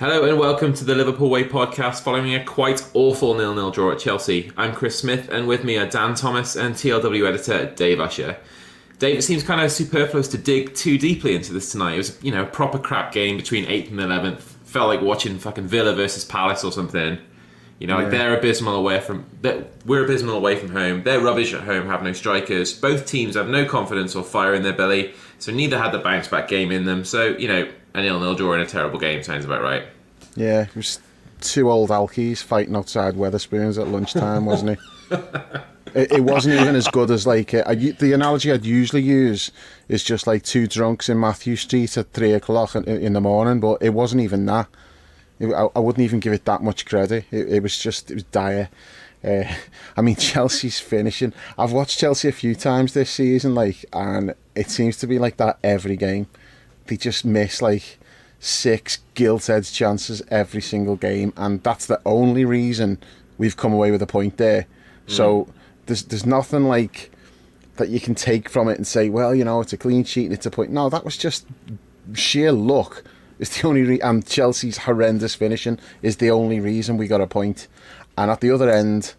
Hello and welcome to the Liverpool Way podcast following a quite awful 0-0 draw at Chelsea. I'm Chris Smith and with me are Dan Thomas and TLW editor Dave Usher. Dave, it seems kind of superfluous to dig too deeply into this tonight. It was, a proper crap game between 8th and 11th. Felt like watching fucking Villa versus Palace or something. We're abysmal away from home. They're rubbish at home, have no strikers. Both teams have no confidence or fire in their belly, so neither had the bounce back game in them. So, a 0-0 draw in a terrible game sounds about right. Yeah, it was two old alkies fighting outside Wetherspoons at lunchtime, wasn't it? It wasn't even as good as the analogy I'd usually use is just like two drunks in Matthew Street at 3 o'clock in the morning, but it wasn't even that. I wouldn't even give it that much credit. It was dire. Chelsea's finishing. I've watched Chelsea a few times this season, and it seems to be like that every game. They just miss 6 gilt-edged chances every single game, and that's the only reason we've come away with a point there. So there's nothing that you can take from it and say, well, it's a clean sheet and it's a point. No, that was just sheer luck. It's the only and Chelsea's horrendous finishing is the only reason we got a point. And at the other end,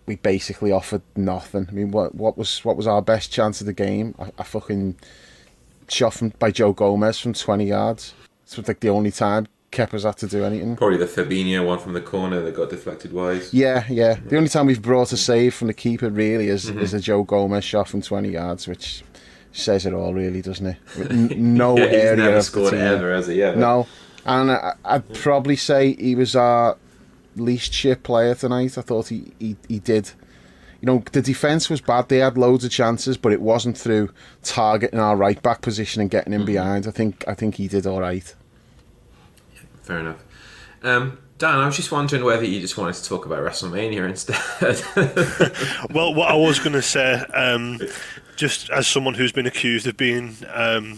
we basically offered nothing. What was our best chance of the game? A fucking shot by Joe Gomez from 20 yards. It's the only time Kepa's had to do anything. Probably the Fabinho one from the corner that got deflected wise. Yeah. The only time we've brought a save from the keeper really is a Joe Gomez shot from 20 yards, which says it all, really, doesn't it? No yeah, area never of scored the team. Ever, has he? Yeah. No, and I'd probably say he was our least shit player tonight. I thought he did. The defence was bad. They had loads of chances, but it wasn't through targeting our right back position and getting in behind. I think he did all right. Fair enough. Dan, I was just wondering whether you just wanted to talk about WrestleMania instead. Well, what I was going to say, just as someone who's been accused of being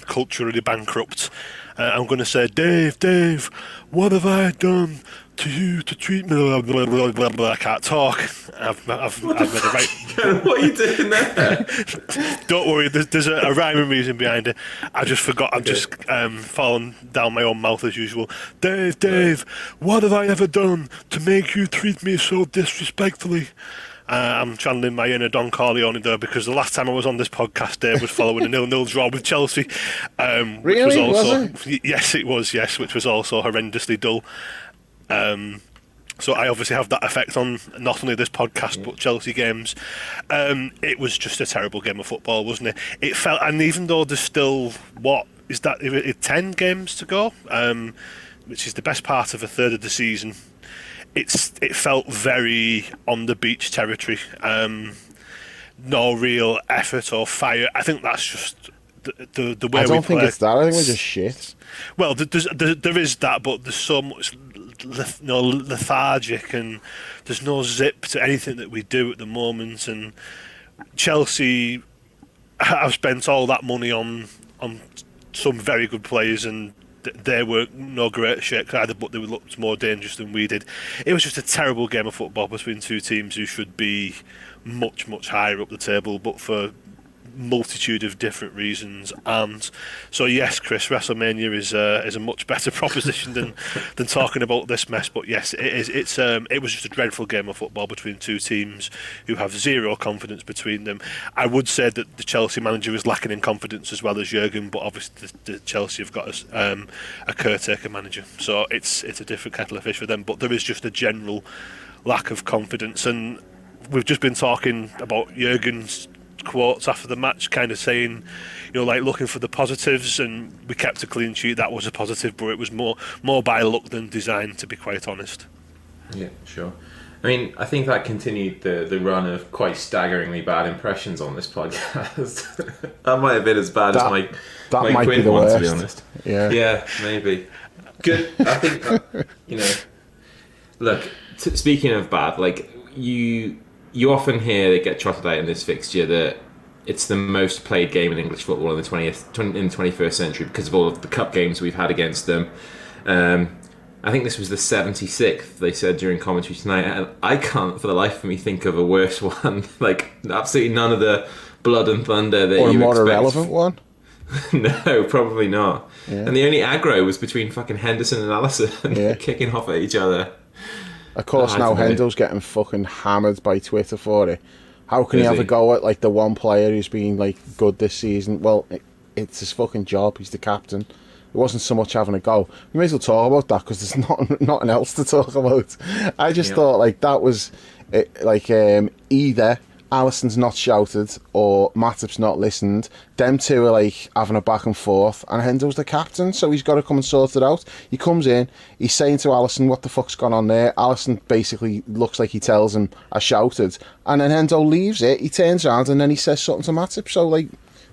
culturally bankrupt, I'm going to say, Dave, what have I done to you to treat me? Blah, blah, blah, blah, blah. I can't talk. I've made a right. What are you doing there? Don't worry, there's a rhyme and reason behind it. I just forgot. I've just fallen down my own mouth as usual. Dave, what have I ever done to make you treat me so disrespectfully? I'm channeling my inner Don Corleone there, because the last time I was on this podcast, Dave was following a 0-0 draw with Chelsea. Really? Which was also, was it? Yes, it was, yes, which was also horrendously dull. So I obviously have that effect on not only this podcast but Chelsea games. It was just a terrible game of football, wasn't it? It felt, and even though there's still 10 games to go, which is the best part of a third of the season, it felt very on the beach territory. No real effort or fire. I think that's just the way we play. I don't think it's that. I think we're just shit. Well, there is that, but there's so much lethargic, and there's no zip to anything that we do at the moment. And Chelsea have spent all that money on some very good players, and they were no great shakes either, but they looked more dangerous than we did. It was just a terrible game of football between two teams who should be much, much higher up the table, but for multitude of different reasons. And so yes, Chris, WrestleMania is a much better proposition than talking about this mess. But yes, it is. It was just a dreadful game of football between two teams who have zero confidence between them. I would say that the Chelsea manager is lacking in confidence as well as Jurgen, but obviously the Chelsea have got a caretaker manager, so it's a different kettle of fish for them. But there is just a general lack of confidence, and we've just been talking about Jurgen's quotes after the match, kind of saying, looking for the positives, and we kept a clean sheet. That was a positive, but it was more by luck than design, to be quite honest. Yeah, sure. I think that continued the run of quite staggeringly bad impressions on this podcast. That might have been as bad as my might Quinn be the one, worst. to be honest. Yeah, maybe. Good. I think that, look, speaking of bad, you often hear it get trotted out in this fixture that it's the most played game in English football in the 21st century because of all of the cup games we've had against them. I think this was the 76th, they said during commentary tonight, and I can't for the life of me think of a worse one. Absolutely none of the blood and thunder that you expect. Or a more irrelevant one. No, probably not. Yeah. And the only aggro was between fucking Henderson and Alisson, Yeah. kicking off at each other. Of course, I now don't know. Hendo's getting fucking hammered by Twitter for it. How can he Is have a he? go at like the one player who's been like good this season? Well, it's his fucking job. He's the captain. It wasn't so much having a go. We may as well talk about that because there's nothing else to talk about. I just thought like that was either Alisson's not shouted or Matip's not listened. Them two are like having a back and forth, and Hendo's the captain, so he's got to come and sort it out. He comes in, he's saying to Alisson, "What the fuck's gone on there?" Alisson basically looks like he tells him, "I shouted," and then Hendo leaves it. He turns around and then he says something to Matip. So like,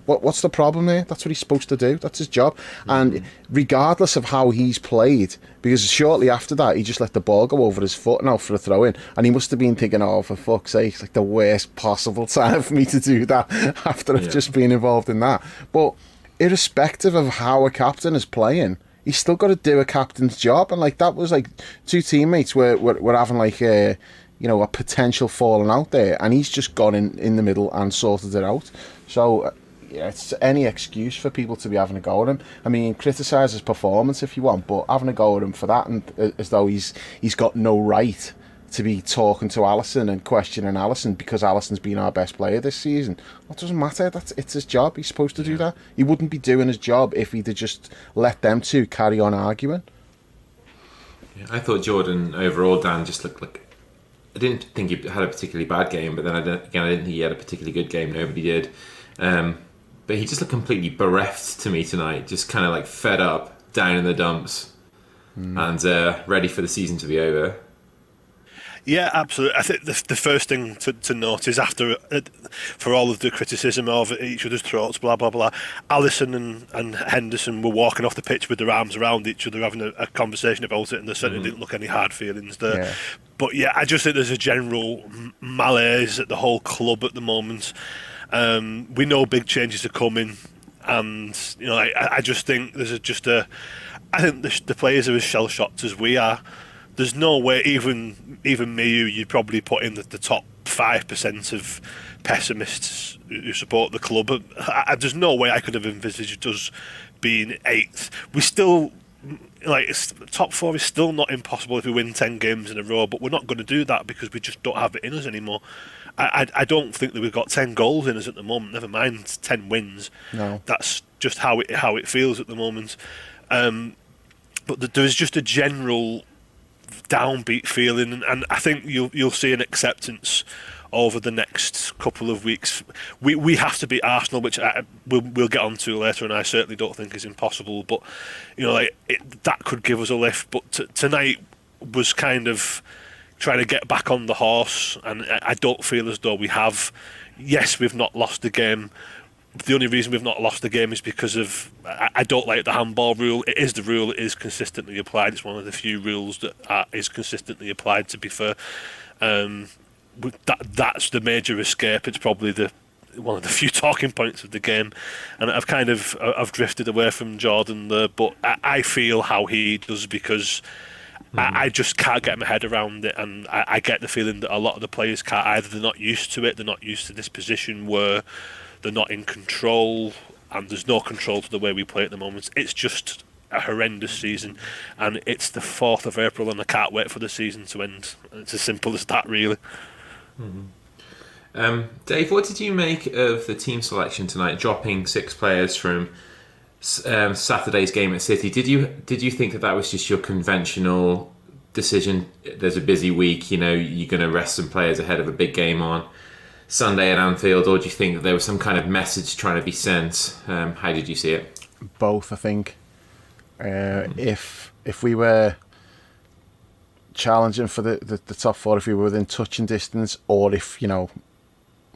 what's the problem there? That's what he's supposed to do. That's his job. And regardless of how he's played, because shortly after that, he just let the ball go over his foot now for a throw in. And he must have been thinking, oh, for fuck's sake, it's like the worst possible time for me to do that after I've just been involved in that. But irrespective of how a captain is playing, he's still got to do a captain's job. And like that was like two teammates were having like a potential falling out there. And he's just gone in the middle and sorted it out. So yeah, it's any excuse for people to be having a go at him. I mean, criticise his performance if you want, but having a go at him for that, and as though he's got no right to be talking to Alisson and questioning Alisson because Alisson's been our best player this season. Well, it doesn't matter. It's his job. He's supposed to do that. He wouldn't be doing his job if he'd just let them two carry on arguing. Yeah, I thought Jordan overall, Dan, just looked like... I didn't think he had a particularly bad game, but then I didn't think he had a particularly good game. Nobody did. But he just looked completely bereft to me tonight, just kind of like fed up, down in the dumps, and ready for the season to be over. Yeah, absolutely. I think the first thing to note is after, for all of the criticism of each other's throats, blah, blah, blah, Alisson and Henderson were walking off the pitch with their arms around each other, having a conversation about it, and there certainly didn't look any hard feelings there. Yeah. But yeah, I just think there's a general malaise at the whole club at the moment. We know big changes are coming, and I just think there's I think the players are as shell shocked as we are. There's no way, even me, you'd probably put in the top 5% of pessimists who support the club. There's no way I could have envisaged us being 8th. We still, top 4 is still not impossible if we win 10 games in a row, but we're not going to do that because we just don't have it in us anymore. I don't think that we've got 10 goals in us at the moment, never mind 10 wins. No. That's just how it feels at the moment. But there is just a general downbeat feeling, and I think you'll see an acceptance over the next couple of weeks. We have to beat Arsenal, which we'll get on to later, and I certainly don't think is impossible, but that could give us a lift. But tonight was kind of trying to get back on the horse, and I don't feel as though we have. Yes, we've not lost the game. The only reason we've not lost the game is because of, I don't like the handball rule. It is the rule, it is consistently applied. It's one of the few rules that is consistently applied, to be fair. That's the major escape. It's probably one of the few talking points of the game. And I've drifted away from Jordan there, but I feel how he does because I just can't get my head around it, and I get the feeling that a lot of the players can't either. They're not used to it, they're not used to this position where they're not in control, and there's no control to the way we play at the moment. It's just a horrendous season, and it's the 4th of April, and I can't wait for the season to end. It's as simple as that, really. Dave, what did you make of the team selection tonight, dropping 6 players from Saturday's game at City? Did you think that was just your conventional decision? There's a busy week, you're going to rest some players ahead of a big game on Sunday at Anfield, or do you think that there was some kind of message trying to be sent? How did you see it? Both, I think. If we were challenging for the top 4, if we were within touching distance, or if,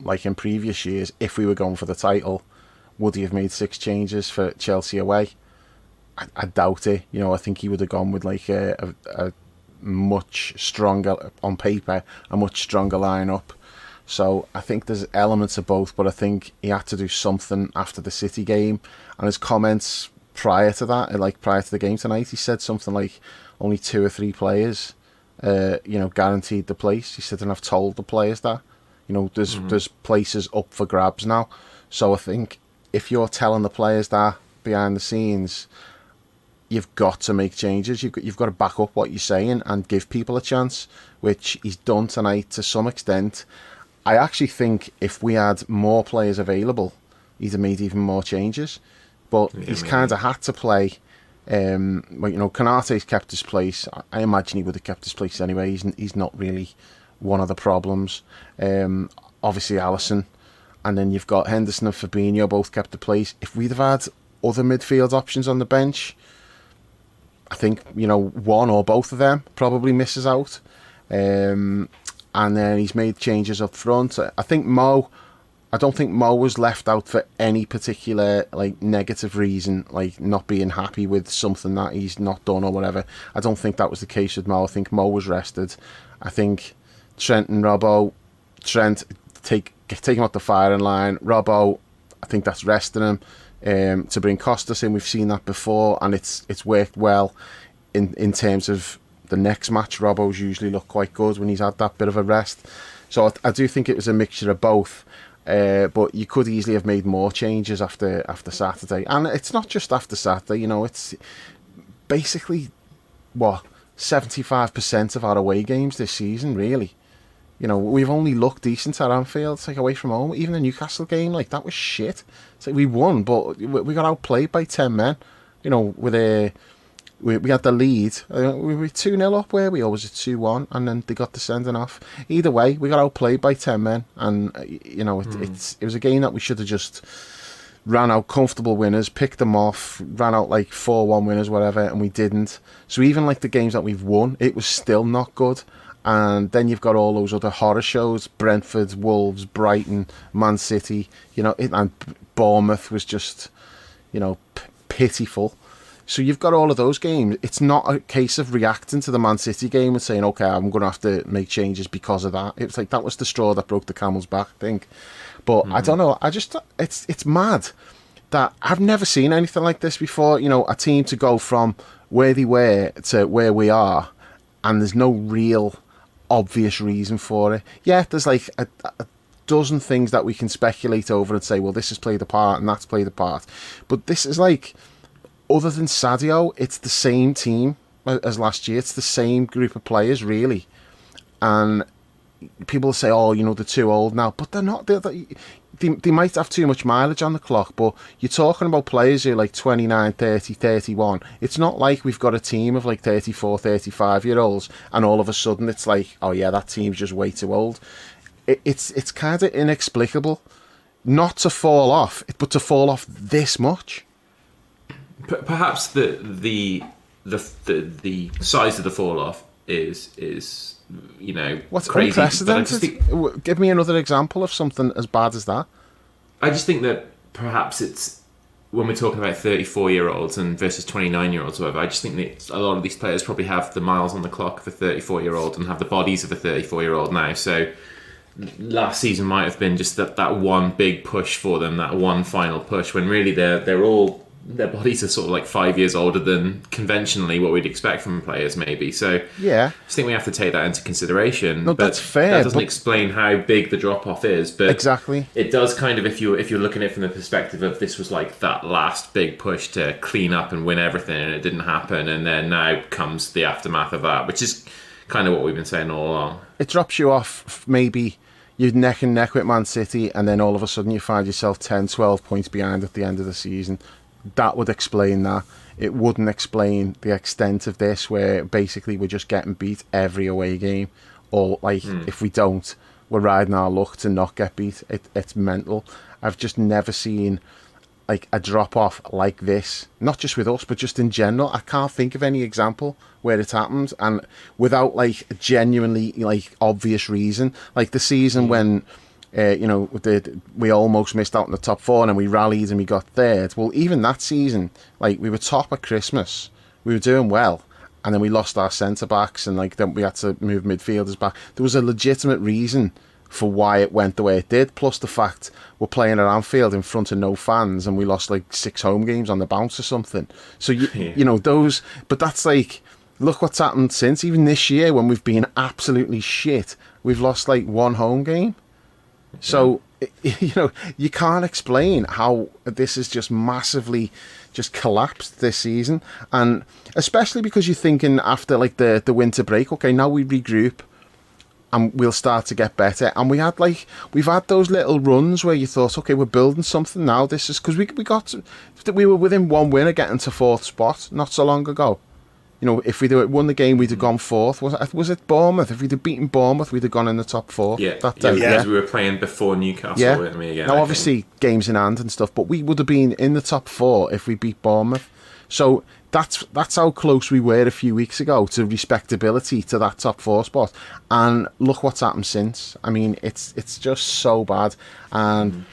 like in previous years, if we were going for the title, would he have made 6 changes for Chelsea away? I doubt it. I think he would have gone with like a much stronger, on paper, a much stronger lineup. So I think there's elements of both, but I think he had to do something after the City game. And his comments prior to that, like prior to the game tonight, he said something like only 2 or 3 players, guaranteed the place. He said, and I've told the players that, there's places up for grabs now. So I think if you're telling the players that behind the scenes, you've got to make changes. You've got to back up what you're saying and give people a chance, which he's done tonight to some extent. I actually think if we had more players available, he'd have made even more changes. But he's kind of had to play. Konate's kept his place. I imagine he would have kept his place anyway. He's not really one of the problems. Obviously, Alisson. And then you've got Henderson and Fabinho both kept the place. If we'd have had other midfield options on the bench, I think, one or both of them probably misses out. And then he's made changes up front. I don't think Mo was left out for any particular negative reason, like not being happy with something that he's not done or whatever. I don't think that was the case with Mo. I think Mo was rested. I think Trent and Robbo, take him off the firing line. Robbo, I think that's resting him. To bring Costas in, we've seen that before, and it's worked well in terms of the next match. Robbo's usually looked quite good when he's had that bit of a rest. So I do think it was a mixture of both. But you could easily have made more changes after Saturday. And it's not just after Saturday, it's basically, 75% of our away games this season, really. We've only looked decent at Anfield, away from home. Even the Newcastle game, that was shit. We won, but we got outplayed by 10 men. We had the lead. We were 2-0 up, where we always at 2-1, and then they got the sending off. Either way, we got outplayed by 10 men, and it was a game that we should have just ran out comfortable winners, picked them off, ran out 4-1 winners, whatever, and we didn't. So even the games that we've won, it was still not good. And then you've got all those other horror shows: Brentford, Wolves, Brighton, Man City. And Bournemouth was just, pitiful. So you've got all of those games. It's not a case of reacting to the Man City game and saying, okay, I'm going to have to make changes because of that. It's that was the straw that broke the camel's back, I think. But I don't know. It's mad that I've never seen anything like this before. A team to go from where they were to where we are, and there's no real obvious reason for it. Yeah, there's a dozen things that we can speculate over and say, well, this has played a part and that's played a part. But this is other than Sadio, it's the same team as last year. It's the same group of players, really. And people say, oh, they're too old now. But they're not. They might have too much mileage on the clock, but you're talking about players who are 29, 30, 31. It's not like we've got a team of 34, 35-year-olds, and all of a sudden it's oh yeah, that team's just way too old. It's kind of inexplicable not to fall off, but to fall off this much. Perhaps the size of the fall off is what's crazy. Unprecedented? Give me another example of something as bad as that. I just think that perhaps it's when we're talking about 34-year-olds and versus 29-year-olds, whatever. I just think that a lot of these players probably have the miles on the clock of a 34-year-old and have the bodies of a 34-year-old now. So last season might have been just that one big push for them, that one final push, when really they're all. Their bodies are sort of 5 years older than conventionally what we'd expect from players, maybe. So yeah, I just think we have to take that into consideration. No, but that's fair. That doesn't explain how big the drop off is, but exactly, it does kind of if you're looking at it from the perspective of this was that last big push to clean up and win everything, and it didn't happen, and then now comes the aftermath of that, which is kind of what we've been saying all along. It drops you off maybe. You're neck and neck with Man City, and then all of a sudden you find yourself 10, 12 points behind at the end of the season. That would explain that. It wouldn't explain the extent of this, where basically we're just getting beat every away game, or if we don't, we're riding our luck to not get beat. It's mental. I've just never seen a drop off like this, not just with us, but just in general. I can't think of any example where it's happened, and without a genuinely obvious reason. The season when. We almost missed out in the top four, and then we rallied and we got third. Well, even that season, we were top at Christmas, we were doing well, and then we lost our centre backs, and then we had to move midfielders back. There was a legitimate reason for why it went the way it did. Plus the fact we're playing at Anfield in front of no fans, and we lost 6 home games on the bounce or something. So those, but that's look what's happened since. Even this year, when we've been absolutely shit, we've lost 1 home game. So you know, you can't explain how this has just massively just collapsed this season, and especially because you're thinking after like the winter break, okay, now we regroup and we'll start to get better. And we've had those little runs where you thought, okay, we're building something now. This is because we were within one win of getting to fourth spot not so long ago. You know, if we'd won the game, we'd have gone fourth. Was it Bournemouth? If we'd have beaten Bournemouth, we'd have gone in the top four. That day. Because we were playing before Newcastle, weren't we, again? Now, obviously, games in hand and stuff, but we would have been in the top four if we beat Bournemouth. So that's how close we were a few weeks ago to respectability to that top four spot. And look what's happened since. I mean, it's just so bad. And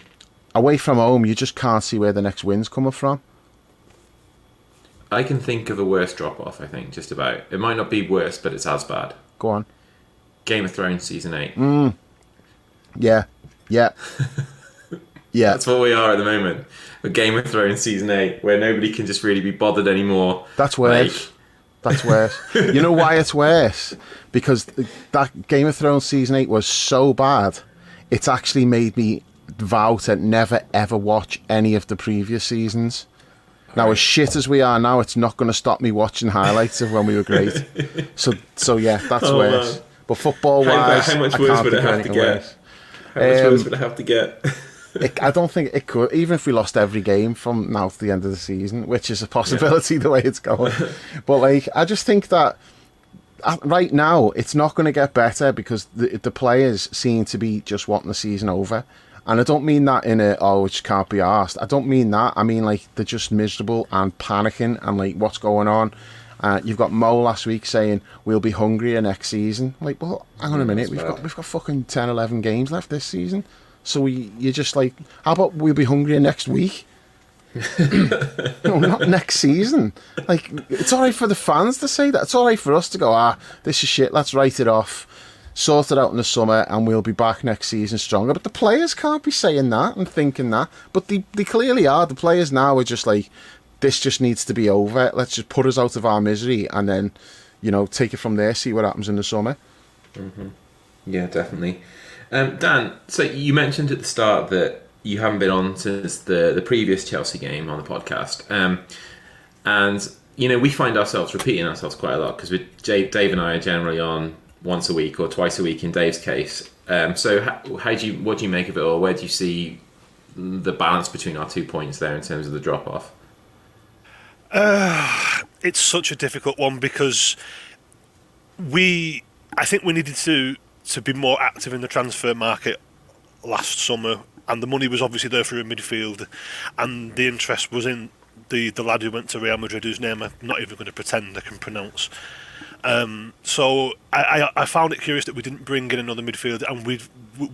away from home, you just can't see where the next win's coming from. I can think of a worse drop-off, I think, just about. It might not be worse, but it's as bad. Go on. Game of Thrones Season 8. Yeah. Yeah. That's what we are at the moment. A Game of Thrones Season 8, where nobody can just really be bothered anymore. That's worse. That's worse. You know why it's worse? Because that Game of Thrones Season 8 was so bad, it's actually made me vow to never, ever watch any of the previous seasons. Now, as shit as we are now, it's not going to stop me watching highlights of when we were great. So yeah, that's worse. Man. But football-wise, how much worse would it have to get? How much worse would it have to get? I don't think it could, even if we lost every game from now to the end of the season, which is a possibility the way it's going. But like, I just think that right now it's not going to get better because the players seem to be just wanting the season over. And I don't mean that in a, oh, it just can't be arsed. I don't mean that. I mean, like, they're just miserable and panicking and, like, what's going on. You've got Mo last week saying, we'll be hungrier next season. Like, well, hang on a minute. We've got fucking 10, 11 games left this season. So you're just like, how about we'll be hungrier next week? No, not next season. Like, it's all right for the fans to say that. It's all right for us to go, this is shit. Let's write it off. Sort it out in the summer and we'll be back next season stronger. But the players can't be saying that and thinking that. But they clearly are. The players now are just like, this just needs to be over. Let's just put us out of our misery and then, you know, take it from there, see what happens in the summer. Mm-hmm. Yeah, definitely. Dan, so you mentioned at the start that you haven't been on since the previous Chelsea game on the podcast. And, you know, we find ourselves repeating ourselves quite a lot because Dave and I are generally on once a week or twice a week in Dave's case. So what do you make of it, or where do you see the balance between our 2 points there in terms of the drop-off? It's such a difficult one because I think we needed to be more active in the transfer market last summer, and the money was obviously there for a midfield, and the interest was in the lad who went to Real Madrid, whose name I'm not even going to pretend I can pronounce. So I found it curious that we didn't bring in another midfielder, and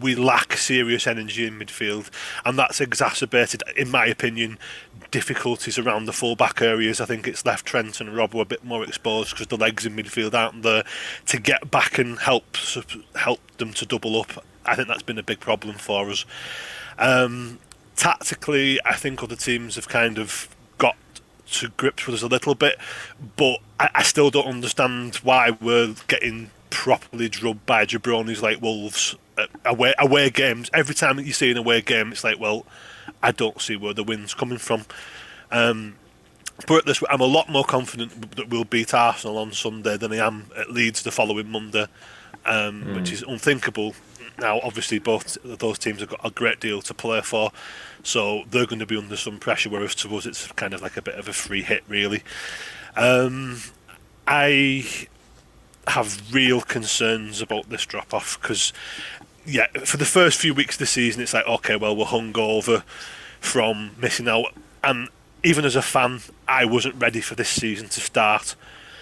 we lack serious energy in midfield, and that's exacerbated, in my opinion, difficulties around the full-back areas. I think it's left Trent and Robbo a bit more exposed because the legs in midfield aren't there to get back and help them to double up. I think that's been a big problem for us. Tactically, I think other teams have kind of got to grips with us a little bit, but I still don't understand why we're getting properly drubbed by jabronis like Wolves at away games. Every time that you see an away game, it's like, well, I don't see where the win's coming from. But this, I'm a lot more confident that we'll beat Arsenal on Sunday than I am at Leeds the following Monday, which is unthinkable. Now, obviously, both those teams have got a great deal to play for, so they're going to be under some pressure, whereas to us it's kind of like a bit of a free hit, really. I have real concerns about this drop-off because, yeah, for the first few weeks of the season, it's like, okay, well, we're hungover from missing out, and even as a fan, I wasn't ready for this season to start.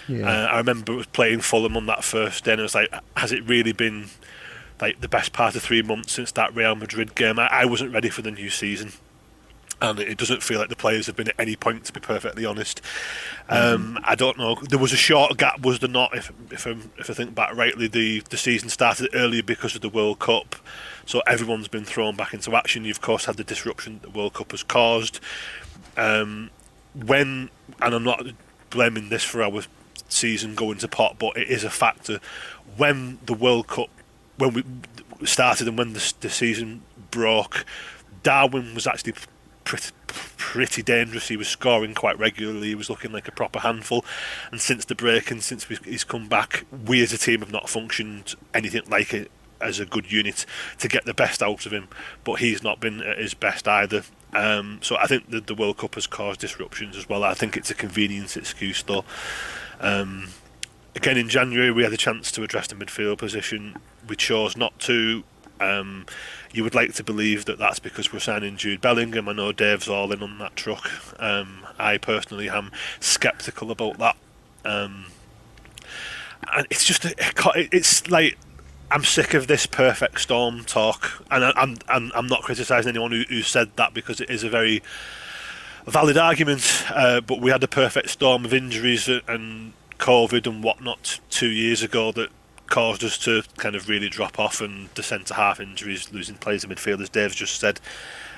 Yeah. I remember playing Fulham on that first day, and it was like, has it really been like the best part of 3 months since that Real Madrid game? I wasn't ready for the new season, and it doesn't feel like the players have been at any point, to be perfectly honest. I don't know. There was a short gap, was there not? If I think back rightly, the season started earlier because of the World Cup, so everyone's been thrown back into action. You of course had the disruption that the World Cup has caused. And I'm not blaming this for our season going to pot, but it is a factor. When the World Cup when we started and when the season broke, Darwin was actually pretty dangerous. He was scoring quite regularly. He was looking like a proper handful. And since the break and since he's come back, we as a team have not functioned anything like it as a good unit to get the best out of him. But he's not been at his best either. So I think the World Cup has caused disruptions as well. I think it's a convenience excuse though. Again, in January we had a chance to address the midfield position. We chose not to. You would like to believe that that's because we're signing Jude Bellingham. I know Dave's all in on that truck. I personally am sceptical about that. And it's just, it's like, I'm sick of this perfect storm talk. And I'm not criticising anyone who said that, because it is a very valid argument. But we had a perfect storm of injuries and COVID and whatnot 2 years ago that caused us to kind of really drop off, and the centre-half injuries, losing players in midfield, as Dave's just said.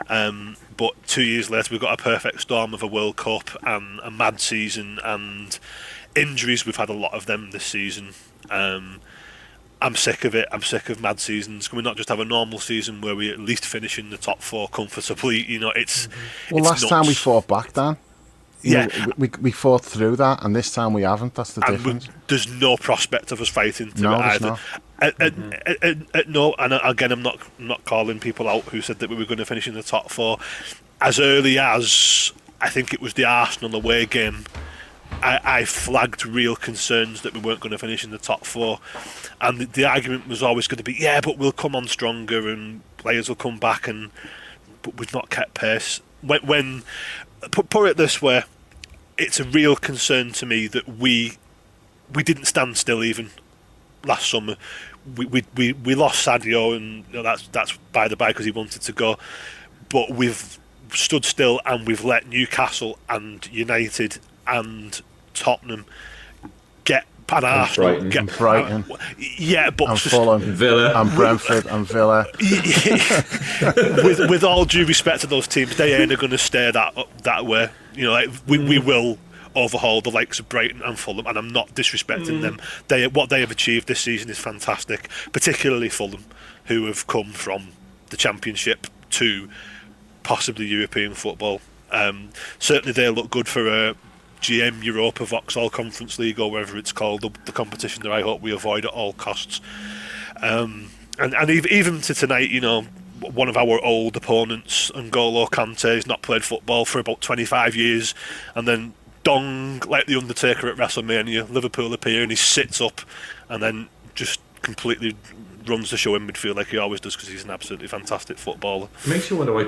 But 2 years later, we've got a perfect storm of a World Cup and a mad season and injuries. We've had a lot of them this season. I'm sick of it. I'm sick of mad seasons. Can we not just have a normal season where we at least finish in the top four comfortably? You know, it's well. It's last nuts. time we fought back, Dan. Yeah, we fought through that, and this time we haven't. That's the difference. There's no prospect of us fighting through it either. No, and again, I'm not calling people out who said that we were going to finish in the top four. As early as I think it was the Arsenal away game, I flagged real concerns that we weren't going to finish in the top four, and the argument was always going to be, yeah, but we'll come on stronger and players will come back, but we've not kept pace. When put it this way, it's a real concern to me that we didn't stand still even last summer. We lost Sadio, and that's by the by because he wanted to go. But we've stood still and we've let Newcastle and United and Tottenham get and Arsenal get Brighton. Yeah, but and Fulham, Villa, and Brentford, and Villa. with all due respect to those teams, they ain't going to stay that way. You know, like we will overhaul the likes of Brighton and Fulham, and I'm not disrespecting them. What they have achieved this season is fantastic, particularly Fulham, who have come from the Championship to possibly European football. Certainly, they look good for a GM Europa, Vauxhall Conference League, or whatever it's called, the competition that I hope we avoid at all costs. And even to tonight, you know, one of our old opponents, N'Golo Kante, has not played football for about 25 years, and then dong, like the Undertaker at WrestleMania, Liverpool appear and he sits up and then just completely runs the show in midfield like he always does, because he's an absolutely fantastic footballer. Makes you wonder why.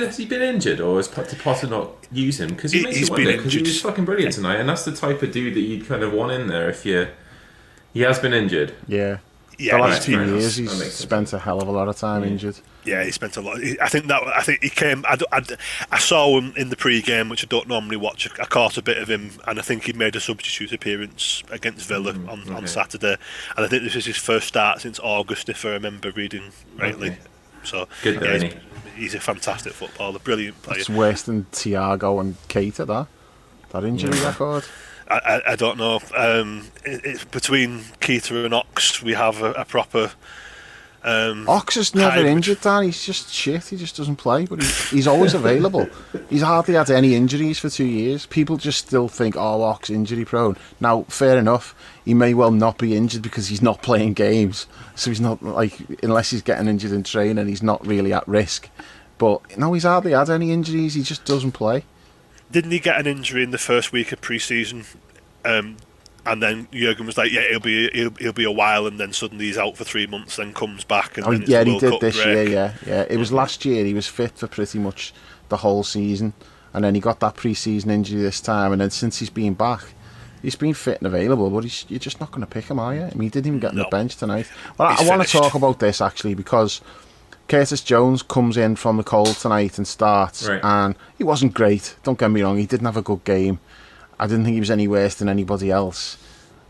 Has he been injured, or has Potter not use him? Because He's been injured. Because he was fucking brilliant tonight, and that's the type of dude that you'd kind of want in there if you. He has been injured. Yeah. Yeah, the last 2 fair years enough. he's spent a hell of a lot of time injured. Yeah, he spent a lot. I think he came. I saw him in the pre-game, which I don't normally watch. I caught a bit of him, and I think he made a substitute appearance against Villa on Saturday. And I think this is his first start since August, if I remember reading rightly. So Good though, isn't he's a fantastic footballer, brilliant player. It's worse than Thiago and Keita, that injury record. I don't know. It's between Keita and Ox, we have a proper. Ox is never hybrid. injured, Dan. He's just shit. He just doesn't play, but he's always available. He's hardly had any injuries for 2 years. People just still think, oh, Ox injury prone. Now, fair enough. He may well not be injured because he's not playing games. So he's not, like, unless he's getting injured in training, he's not really at risk. But no, he's hardly had any injuries. He just doesn't play. Didn't he get an injury in the first week of pre-season? And then Jurgen was like, "Yeah, he'll be a while," and then suddenly he's out for 3 months, then comes back. And then it's yeah, the he World did Cup this break. year. Yeah. It was last year. He was fit for pretty much the whole season, and then he got that pre-season injury this time. And then since he's been back, he's been fit and available. But you're just not going to pick him, are you? I mean, he didn't even get on the bench tonight. Well, I want to talk about this actually because Curtis Jones comes in from the cold tonight and starts, and he wasn't great. Don't get me wrong, he didn't have a good game. I didn't think he was any worse than anybody else.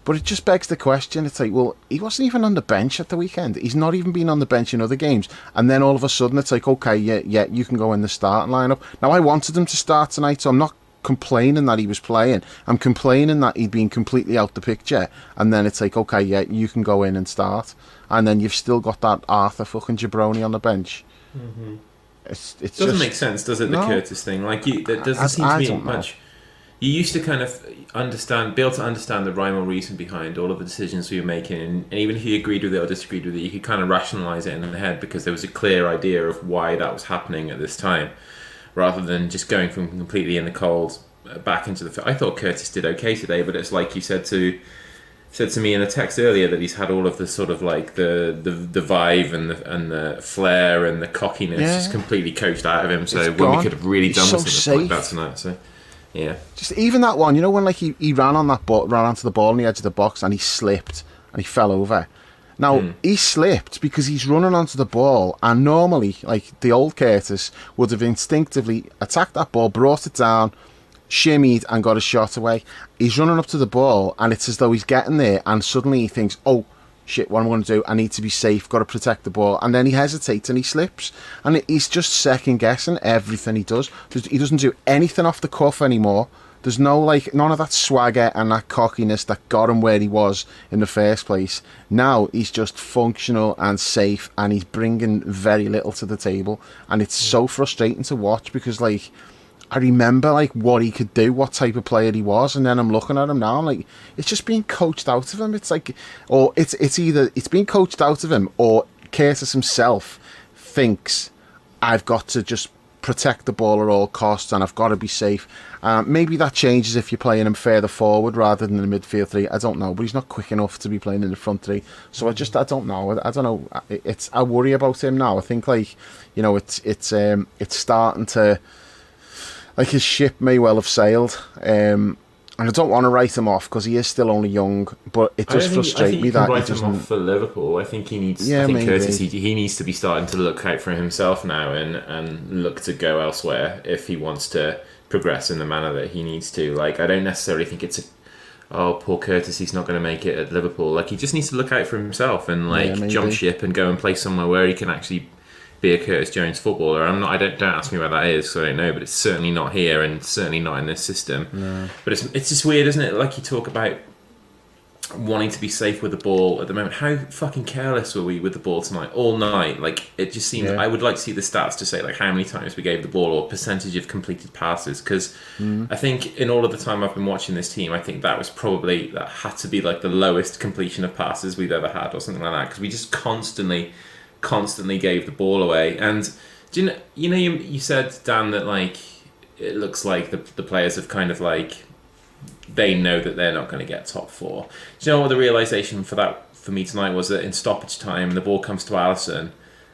But it just begs the question, it's like, well, he wasn't even on the bench at the weekend. He's not even been on the bench in other games. And then all of a sudden it's like, okay, yeah, you can go in the starting lineup. Now, I wanted him to start tonight, so I'm not complaining that he was playing. I'm complaining that he'd been completely out the picture, and then it's like, okay, yeah, you can go in and start, and then you've still got that Arthur fucking jabroni on the bench. Mm-hmm. It doesn't make sense, does it? The Curtis thing, like, there doesn't seem to be much. You used to kind of be able to understand the rhyme or reason behind all of the decisions we were making, and even if you agreed with it or disagreed with it, you could kind of rationalise it in the head because there was a clear idea of why that was happening at this time, rather than just going from completely in the cold back into the. I thought Curtis did okay today, but it's like you said to me in a text earlier that he's had all of the sort of like the vibe and the flair and the cockiness just completely coached out of him. So when we could have really done something like that tonight, so. Yeah. Just even that one, when like he ran on that ran onto the ball on the edge of the box and he slipped and he fell over. Now he slipped because he's running onto the ball, and normally, like the old Curtis would have instinctively attacked that ball, brought it down, shimmied and got a shot away. He's running up to the ball and it's as though he's getting there, and suddenly he thinks, oh shit, what am I going to do? I need to be safe, got to protect the ball. And then he hesitates and he slips. And he's just second guessing everything he does. He doesn't do anything off the cuff anymore. There's none of that swagger and that cockiness that got him where he was in the first place. Now he's just functional and safe, and he's bringing very little to the table. And it's so frustrating to watch because, like, I remember like what he could do, what type of player he was, and then I'm looking at him now, I'm like, it's just being coached out of him. It's like, or it's either it's being coached out of him, or Curtis himself thinks I've got to just protect the ball at all costs and I've got to be safe. Maybe that changes if you're playing him further forward rather than the midfield three. I don't know, but he's not quick enough to be playing in the front three. So I don't know. I don't know. I worry about him now. I think like, it's starting to. Like his ship may well have sailed, and I don't want to write him off because he is still only young. But it does frustrate me that he doesn't. Him off for Liverpool. I think he needs. Yeah, I think Curtis he needs to be starting to look out for himself now and look to go elsewhere if he wants to progress in the manner that he needs to. Like, I don't necessarily think it's poor Curtis, he's not going to make it at Liverpool. Like, he just needs to look out for himself and jump ship and go and play somewhere where he can actually be a Curtis Jones footballer. Don't ask me where that is, so I don't know, but it's certainly not here and certainly not in this system. No. But it's just weird, isn't it? Like, you talk about wanting to be safe with the ball at the moment. How fucking careless were we with the ball tonight, all night? Like, it just seemed. I would like to see the stats to say like how many times we gave the ball or percentage of completed passes, because I think in all of the time I've been watching this team, I think that had to be like the lowest completion of passes we've ever had or something like that, because we just constantly gave the ball away. And do you said, Dan, that like it looks like the players have kind of like, they know that they're not going to get top four. Do you know what the realisation for me tonight was? That in stoppage time the ball comes to Alisson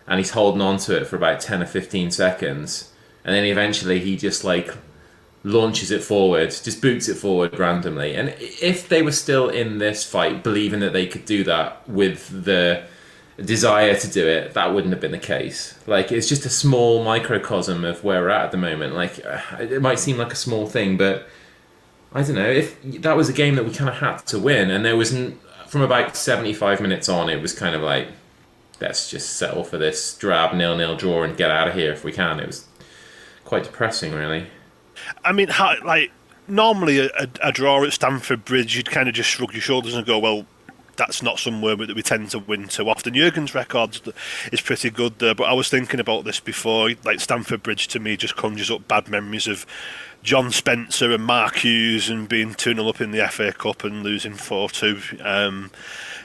and he's holding on to it for about 10 or 15 seconds, and then eventually he just like launches it forward, just boots it forward randomly. And if they were still in this fight believing that they could do that with the desire to do it, that wouldn't have been the case. Like, it's just a small microcosm of where we're at the moment. Like, it might seem like a small thing, but I don't know, if that was a game that we kind of had to win, and there wasn't, from about 75 minutes on, it was kind of like, let's just settle for this drab 0-0 draw and get out of here if we can. It was quite depressing, really. I mean, normally a draw at Stamford Bridge, you'd kind of just shrug your shoulders and go, well, that's not somewhere that we tend to win too often. Jurgen's record is pretty good there, but I was thinking about this before. Like, Stamford Bridge to me just conjures up bad memories of John Spencer and Mark Hughes and being 2-0 up in the FA Cup and losing 4-2.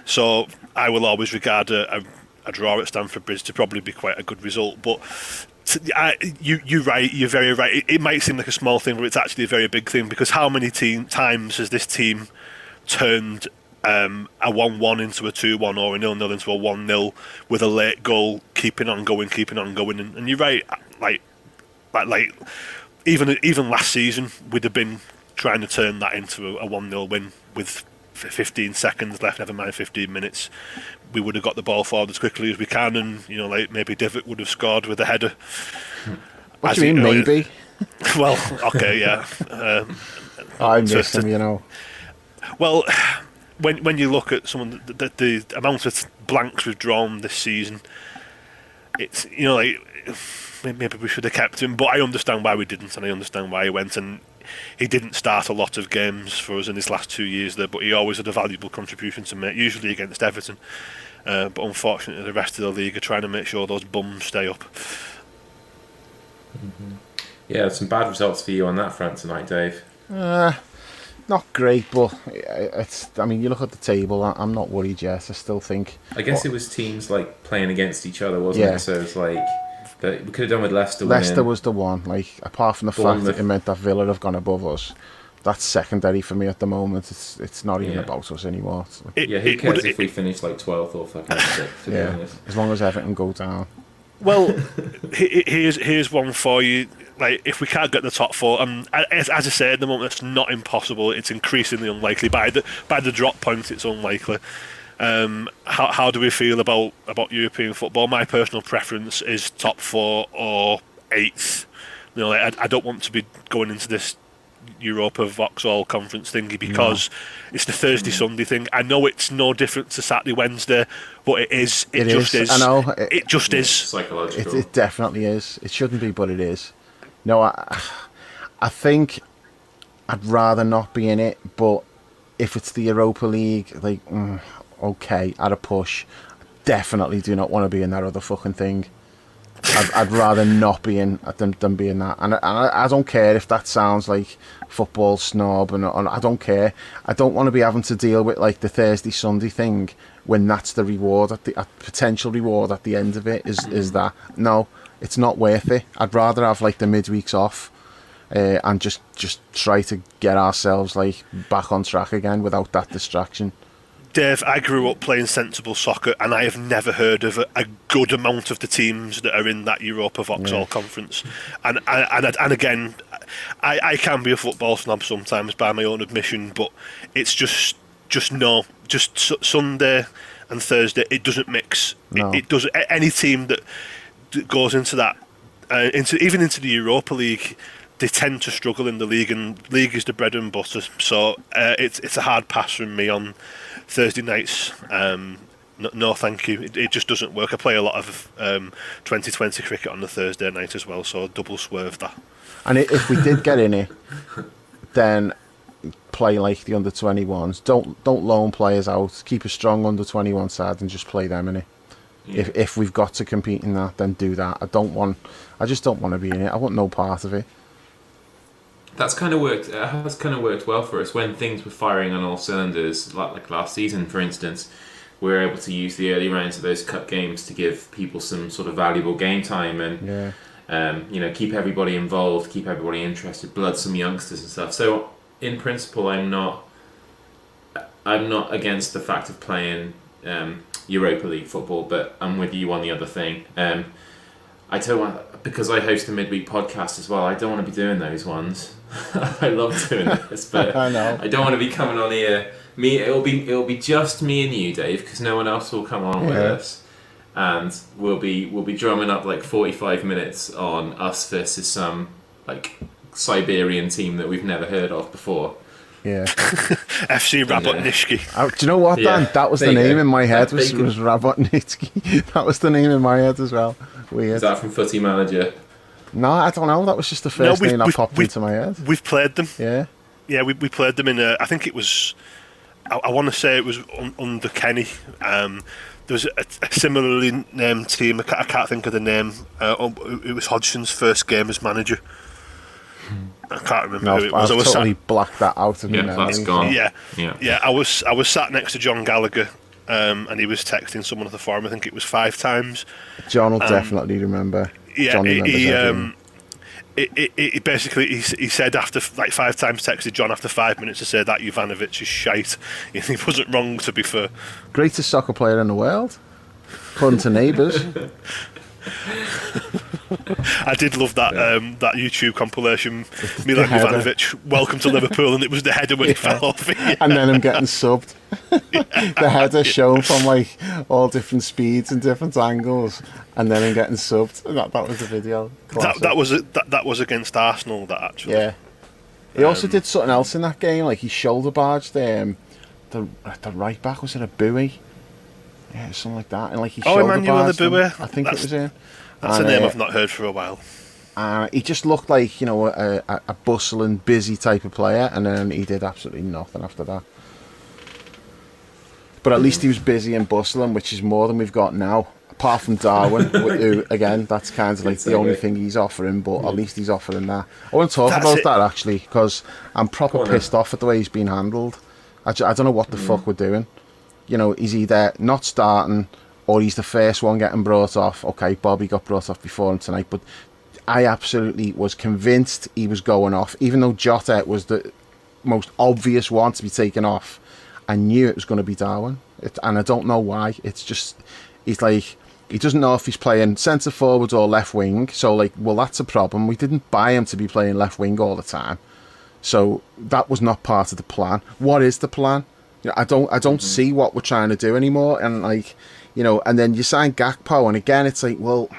So I will always regard a draw at Stamford Bridge to probably be quite a good result. But you're right. You're very right. It might seem like a small thing, but it's actually a very big thing, because how many times has this team turned a 1-1 into a 2-1 or a 0-0 into a 1-0 with a late goal, keeping on going, and you're right. Like even last season, we'd have been trying to turn that into a 1-0 win with 15 seconds left, never mind 15 minutes. We would have got the ball forward as quickly as we can, and like maybe Divock would have scored with a header. What do you mean, maybe? Well, okay, yeah. I miss him, Well, when you look at the amount of blanks we've drawn this season, it's like maybe we should have kept him, but I understand why we didn't, and I understand why he went. And he didn't start a lot of games for us in his last 2 years there, but he always had a valuable contribution to make, usually against Everton. But unfortunately, the rest of the league are trying to make sure those bums stay up. Yeah, some bad results for you on that front tonight, Dave. Not great, but it's. I mean, you look at the table. I'm not worried yet. I still think. I guess it was teams like playing against each other, wasn't it? So it's like that we could have done with Leicester. Leicester was the one. Like, apart from the fact that it meant that Villa have gone above us, that's secondary for me at the moment. It's not even about us anymore. Who cares if we finish like 12th or fucking 6th? To be honest, as long as Everton go down. Well, here's one for you. Like, if we can't get the top four, as I say at the moment, it's not impossible. It's increasingly unlikely. By the drop point, it's unlikely. How do we feel about European football? My personal preference is top 4 or 8th. You know, like, I don't want to be going into this Europa Vauxhall conference thingy because it's the Thursday Sunday thing. I know it's no different to Saturday Wednesday, but it is. It just is. I know. It just is. Psychological. It definitely is. It shouldn't be, but it is. No, I think I'd rather not be in it, but if it's the Europa League, like, okay, at a push, definitely do not want to be in that other fucking thing. I'd rather not be in than be in that. And I don't care if that sounds like football snob, and I don't care. I don't want to be having to deal with like the Thursday Sunday thing when that's the reward at the potential reward at the end of it is that. No, it's not worth it. I'd rather have like the midweeks off and just try to get ourselves like back on track again without that distraction. Dave, I grew up playing sensible soccer, and I have never heard of a good amount of the teams that are in that Europa Vauxhall conference. And again, I can be a football snob sometimes by my own admission, but it's just Sunday and Thursday. It doesn't mix. No. It does. Any team that goes into that, even into the Europa League, they tend to struggle in the league, and league is the bread and butter. So it's a hard pass from me on Thursday nights. No, thank you. It just doesn't work. I play a lot of 2020 cricket on the Thursday night as well, so double swerve that. And if we did get in it, then play like the under-21s. Don't loan players out. Keep a strong under-21 side and just play them in it. Yeah. If we've got to compete in that, then do that. I just don't want to be in it. I want no part of it. That's kind of worked. It has kind of worked well for us when things were firing on all cylinders, like last season, for instance. We were able to use the early rounds of those cup games to give people some sort of valuable game time and keep everybody involved, keep everybody interested, blood some youngsters and stuff. So in principle, I'm not against the fact of playing Europa League football, but I'm with you on the other thing. I don't want, because I host a midweek podcast as well, I don't want to be doing those ones. I love doing this, but I know. I don't want to be coming on here. It'll be just me and you, Dave, because no one else will come on with us, and we'll be drumming up like 45 minutes on us versus some like Siberian team that we've never heard of before. Yeah. FC Rabotnitsky. Do you know what, Dan? That was the name in my head. Was Rabotnitsky. That was the name in my head as well. Weird. Is that from Footy Manager? No, I don't know. That was just the first name that popped into my head. We've played them. Yeah. Yeah, we played them in I think it was. I want to say it was under Kenny. There was a similarly named team. I can't think of the name. It was Hodgson's first game as manager. I can't remember who it was. I totally blacked that out of my memory. That's gone. Yeah. I was sat next to John Gallagher, and he was texting someone at the forum. I think it was 5 times. John will definitely remember. Yeah, John remembers he basically he said after like 5 times texted John after 5 minutes to say that Jovanovic is shite. He wasn't wrong, to be fair. Greatest soccer player in the world, according to neighbours. I did love that that YouTube compilation, Milan Jovanovic, welcome to Liverpool, and it was the header when he fell off it. Yeah. And then him getting subbed. The header shown from like all different speeds and different angles, and then him getting subbed. That was the video. That was against Arsenal, that actually. Yeah. He also did something else in that game, like he shoulder barged the right back. Was it a buoy? Yeah, something like that. And like he shoulder barged Emmanuel the Buoy. I think it was him. That's a name I've not heard for a while. He just looked like, a bustling, busy type of player, and then he did absolutely nothing after that. But at least he was busy and bustling, which is more than we've got now. Apart from Darwin, who, again, that's kind of like the only thing he's offering, but at least he's offering that. I want to talk about that, actually, because I'm proper pissed off at the way he's been handled. I don't know what the fuck we're doing. He's either not starting, or he's the first one getting brought off. Okay, Bobby got brought off before him tonight, but I absolutely was convinced he was going off, even though Jota was the most obvious one to be taken off. I knew it was going to be Darwin, and I don't know why. It's just, he's like, he doesn't know if he's playing centre forward or left wing. So, that's a problem. We didn't buy him to be playing left wing all the time, so that was not part of the plan. What is the plan? I don't see what we're trying to do anymore. And and then you sign Gakpo, and again, it's like, well,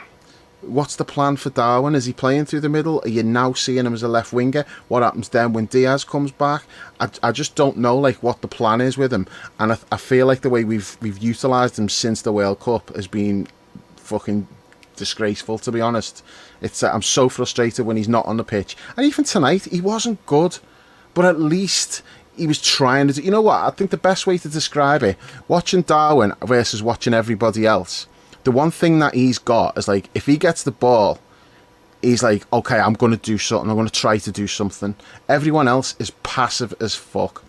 what's the plan for Darwin? Is he playing through the middle? Are you now seeing him as a left winger? What happens then when Diaz comes back? I just don't know what the plan is with him, and I feel like the way we've utilised him since the World Cup has been fucking disgraceful, to be honest. I'm so frustrated when he's not on the pitch, and even tonight he wasn't good, but at least he was trying to do. You know what? I think the best way to describe it, watching Darwin versus watching everybody else, the one thing that he's got is if he gets the ball, he's like, okay, I'm going to do something. I'm going to try to do something. Everyone else is passive as fuck.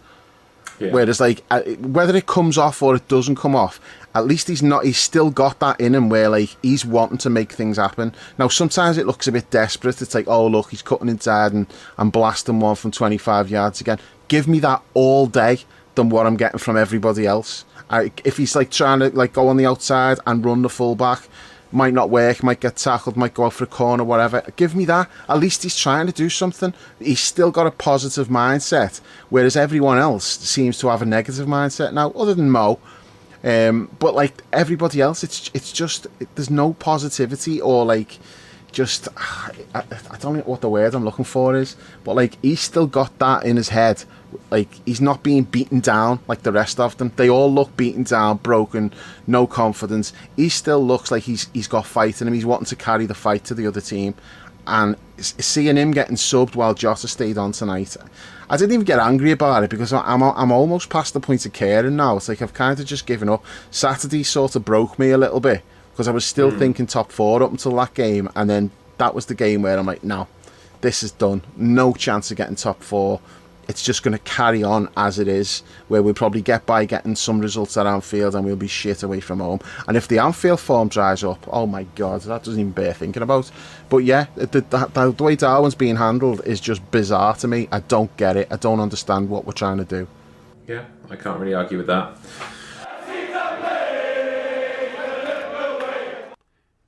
Yeah. Whereas, whether it comes off or it doesn't come off, at least he's still got that in him where, he's wanting to make things happen. Now, sometimes it looks a bit desperate. It's like, oh, look, he's cutting inside and blasting one from 25 yards again. Give me that all day than what I'm getting from everybody else. If he's trying to go on the outside and run the fullback, might not work, might get tackled, might go out for a corner, whatever. Give me that. At least he's trying to do something. He's still got a positive mindset, whereas everyone else seems to have a negative mindset now, other than Mo. But everybody else, it's just there's no positivity or I don't know what the word I'm looking for is, but he's still got that in his head. He's not being beaten down like the rest of them. They all look beaten down, broken, no confidence. He still looks like he's got fight in him. He's wanting to carry the fight to the other team. And seeing him getting subbed while Jota stayed on tonight, I didn't even get angry about it because I'm almost past the point of caring now. It's I've kind of just given up. Saturday sort of broke me a little bit because I was still thinking top four up until that game, and then that was the game where I'm like, no, this is done. No chance of getting top four. It's just going to carry on as it is, where we'll probably get by getting some results at Anfield and we'll be shit away from home. And if the Anfield form dries up, oh my God, that doesn't even bear thinking about. But yeah, the way Darwin's being handled is just bizarre to me. I don't get it. I don't understand what we're trying to do. Yeah, I can't really argue with that.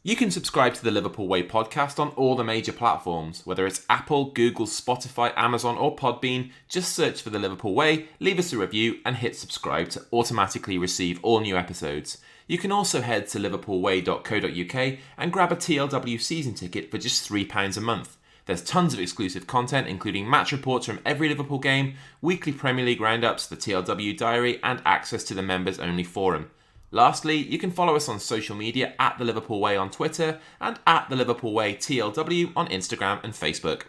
You can subscribe to the Liverpool Way podcast on all the major platforms, whether it's Apple, Google, Spotify, Amazon or Podbean. Just search for the Liverpool Way, leave us a review and hit subscribe to automatically receive all new episodes. You can also head to liverpoolway.co.uk and grab a TLW season ticket for just £3 a month. There's tons of exclusive content, including match reports from every Liverpool game, weekly Premier League roundups, the TLW diary and access to the members-only forum. Lastly, you can follow us on social media at The Liverpool Way on Twitter and at The Liverpool Way TLW on Instagram and Facebook.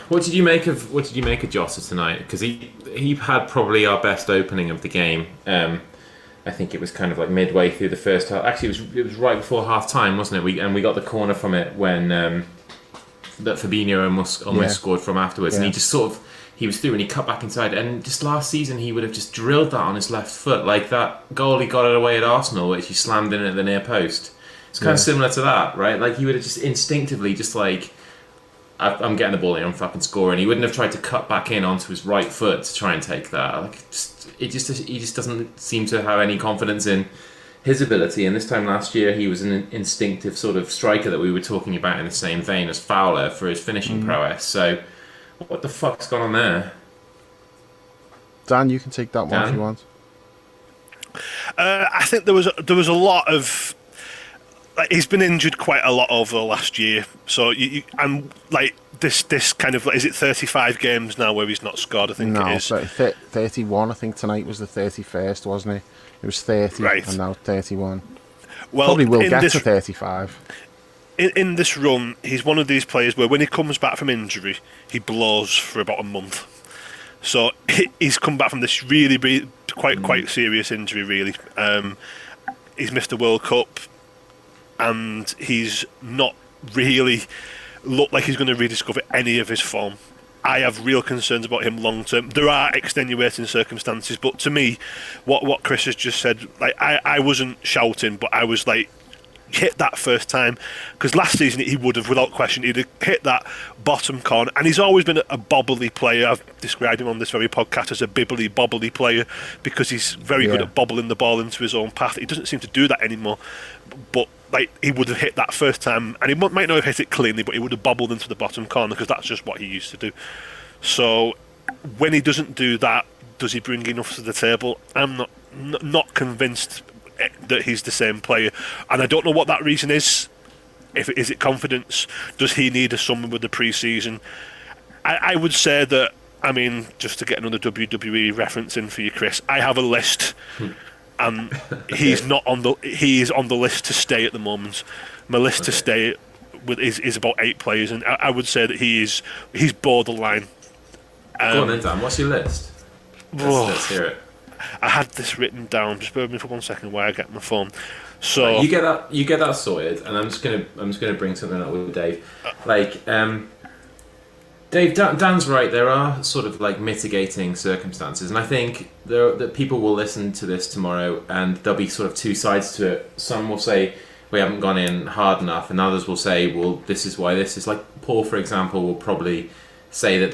What did you make of Jota tonight? Because he had probably our best opening of the game. I think it was kind of midway through the first half. Actually, it was right before half time, wasn't it? We got the corner from it when that Fabinho almost scored from afterwards, and he just he was through and he cut back inside. And just last season, he would have just drilled that on his left foot, like that goal he got it away at Arsenal, which he slammed in at the near post. It's kind of similar to that, right? He would have just instinctively I'm getting the ball in, I'm fucking scoring. He wouldn't have tried to cut back in onto his right foot to try and take that. He just doesn't seem to have any confidence in his ability. And this time last year, he was an instinctive sort of striker that we were talking about in the same vein as Fowler for his finishing prowess. So, what the fuck's gone on there? Dan, you can take that one if you want. I think there was a lot of. He's been injured quite a lot over the last year, so I'm this kind of is it 35 games now where he's not scored? I think it is 31. I think tonight was the 31st, wasn't it? It was 30 and now 31. Well, Probably will in get this to 35. in this run, he's one of these players where when he comes back from injury, he blows for about a month. So he's come back from this really quite serious injury. Really, he's missed the World Cup, and he's not really looked like he's going to rediscover any of his form. I have real concerns about him long term. There are extenuating circumstances, but to me, what Chris has just said, like I wasn't shouting, but I was like, hit that first time, because last season he would have, without question, he'd have hit that bottom corner, and he's always been a bobbly player. I've described him on this very podcast as a bobbly player, because he's very good at bobbling the ball into his own path. He doesn't seem to do that anymore, but like he would have hit that first time, and he might not have hit it cleanly, but he would have bobbled into the bottom corner, because that's just what he used to do. So when he doesn't do that, does he bring enough to the table? I'm not convinced that he's the same player, and I don't know what that reason is. Is it confidence? Does he need a summer with the pre-season? I would say that, I mean, just to get another WWE reference in for you, Chris, I have a list, and he's not on the. He is on the list to stay at the moment. My list to stay with is about 8 players, and I would say that he's borderline. Go on then, Dan. What's your list? Let's hear it. I had this written down. Just bear with me for 1 second while I get my phone. So you get that sorted, and I'm just gonna bring something up with Dave. Dave, Dan's right. There are sort of like mitigating circumstances, and I think that people will listen to this tomorrow, and there'll be sort of two sides to it. Some will say we haven't gone in hard enough, and others will say, well, this is why this is. Like Paul, for example, will probably say that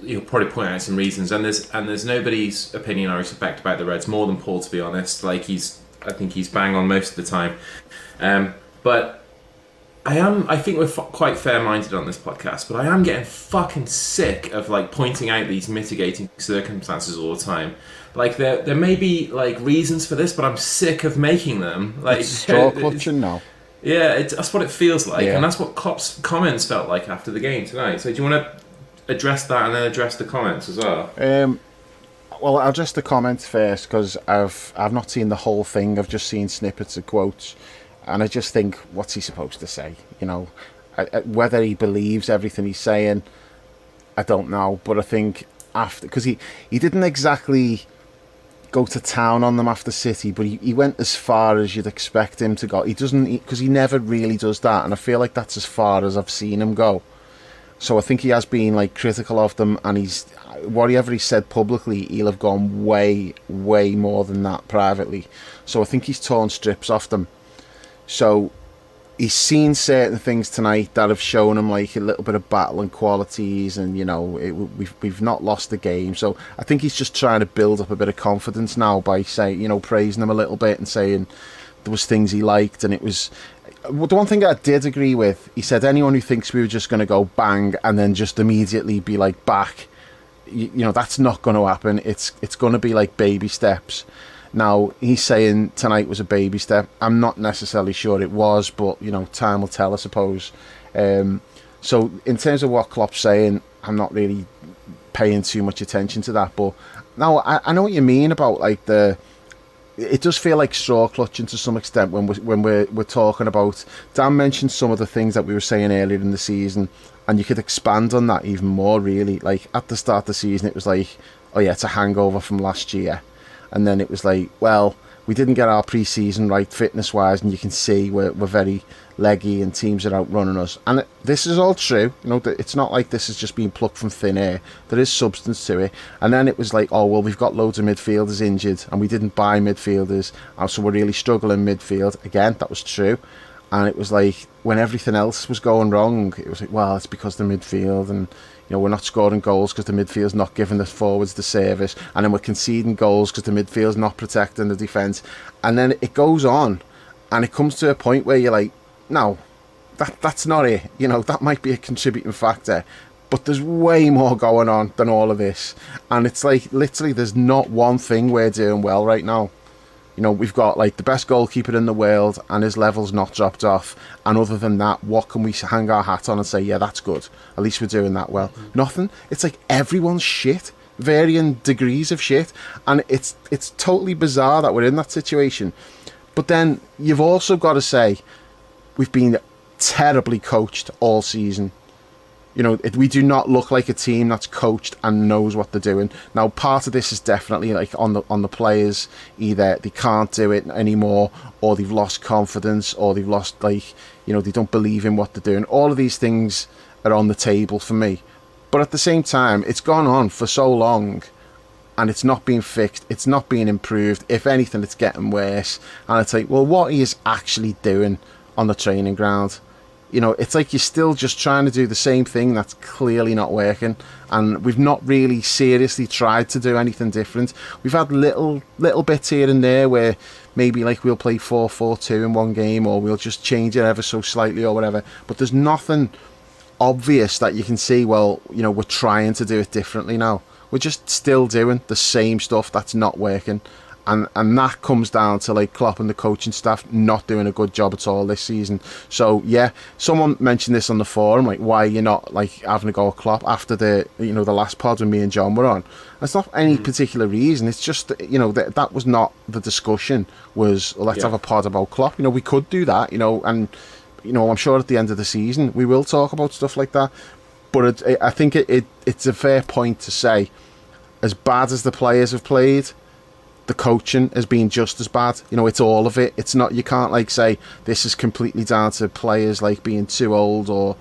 he'll probably point out some reasons, and there's nobody's opinion I respect about the Reds more than Paul, to be honest. Like I think he's bang on most of the time, but I think we're quite fair-minded on this podcast, but I am getting fucking sick of like pointing out these mitigating circumstances all the time. Like there may be like reasons for this, but I'm sick of making them. Like it's straw clutching now. Yeah, that's what it feels like, and that's what Klopp's comments felt like after the game tonight. So do you want to address that and then address the comments as well? Well, I'll address the comments first, because I've not seen the whole thing. I've just seen snippets of quotes, and I just think, what's he supposed to say? You know, whether he believes everything he's saying, I don't know. But I think because he didn't exactly go to town on them after City, but he went as far as you'd expect him to go. He doesn't, because he never really does that, and I feel like that's as far as I've seen him go. So I think he has been like critical of them, and whatever he said publicly, he'll have gone way more than that privately. So I think he's torn strips off them. So he's seen certain things tonight that have shown him like a little bit of battling qualities, and you know we've not lost the game. So I think he's just trying to build up a bit of confidence now by saying, you know, praising him a little bit and saying there was things he liked. And it was the one thing I did agree with. He said anyone who thinks we were just going to go bang and then just immediately be like back, you know, that's not going to happen. It's going to be like baby steps. Now, he's saying tonight was a baby step. I'm not necessarily sure it was, but, you know, time will tell, I suppose. So, in terms of what Klopp's saying, I'm not really paying too much attention to that. But, no, I know what you mean about, like, it does feel like straw clutching to some extent when we're talking about... Dan mentioned some of the things that we were saying earlier in the season, and you could expand on that even more, really. Like, at the start of the season, it was like, oh, yeah, it's a hangover from last year. And then it was like, well, we didn't get our pre-season right fitness-wise, and you can see we're very leggy and teams are outrunning us. And this is all true. You know, it's not like this is just being plucked from thin air. There is substance to it. And then it was like, oh, well, we've got loads of midfielders injured, and we didn't buy midfielders, so we're really struggling midfield. Again, that was true. And it was like, when everything else was going wrong, it was like, well, it's because the midfield, and you know, we're not scoring goals because the midfield's not giving the forwards the service, and then we're conceding goals because the midfield's not protecting the defence. And then it goes on, and it comes to a point where you're like, no, that's not it. You know, that might be a contributing factor, but there's way more going on than all of this. And it's like, literally, there's not one thing we're doing well right now. You know, we've got like the best goalkeeper in the world, and his level's not dropped off. And other than that, what can we hang our hat on and say, yeah, that's good. At least we're doing that well. Nothing. It's like everyone's shit, varying degrees of shit, and it's totally bizarre that we're in that situation. But then you've also got to say we've been terribly coached all season. We do not look like a team that's coached and knows what they're doing. Now, part of this is definitely like on the players. Either they can't do it anymore, or they've lost confidence, or they've lost they don't believe in what they're doing. All of these things are on the table for me. But at the same time, it's gone on for so long, and it's not being fixed. It's not being improved. If anything, it's getting worse. And it's like, well, what he is actually doing on the training ground? It's like you're still just trying to do the same thing that's clearly not working, and we've not really seriously tried to do anything different. We've had little bits here and there where maybe like we'll play 4-4-2 in one game, or we'll just change it ever so slightly or whatever, but there's nothing obvious that you can see, well, we're trying to do it differently now. We're just still doing the same stuff that's not working. And that comes down to like Klopp and the coaching staff not doing a good job at all this season. So yeah, someone mentioned this on the forum, like, why you're not like having a go at Klopp after the the last pod when me and John were on. It's not any particular reason. It's just that was not the discussion. Was let's have a pod about Klopp. We could do that. And I'm sure at the end of the season we will talk about stuff like that. But I think it's a fair point to say, as bad as the players have played, the coaching has been just as bad. It's all of it. It's not, you can't like say this is completely down to players like being too old, or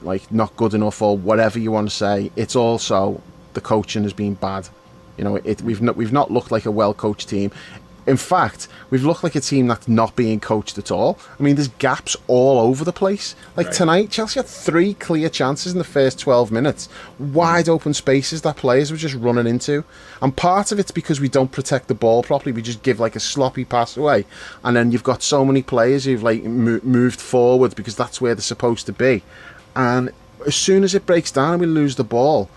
like not good enough, or whatever you want to say. It's also the coaching has been bad. We've not looked like a well coached team. In fact, we've looked like a team that's not being coached at all. I mean, there's gaps all over the place. Like tonight, Chelsea had 3 clear chances in the first 12 minutes. Wide open spaces that players were just running into. And part of it's because we don't protect the ball properly. We just give like a sloppy pass away. And then you've got so many players who've like moved forward because that's where they're supposed to be. And as soon as it breaks down and we lose the ball,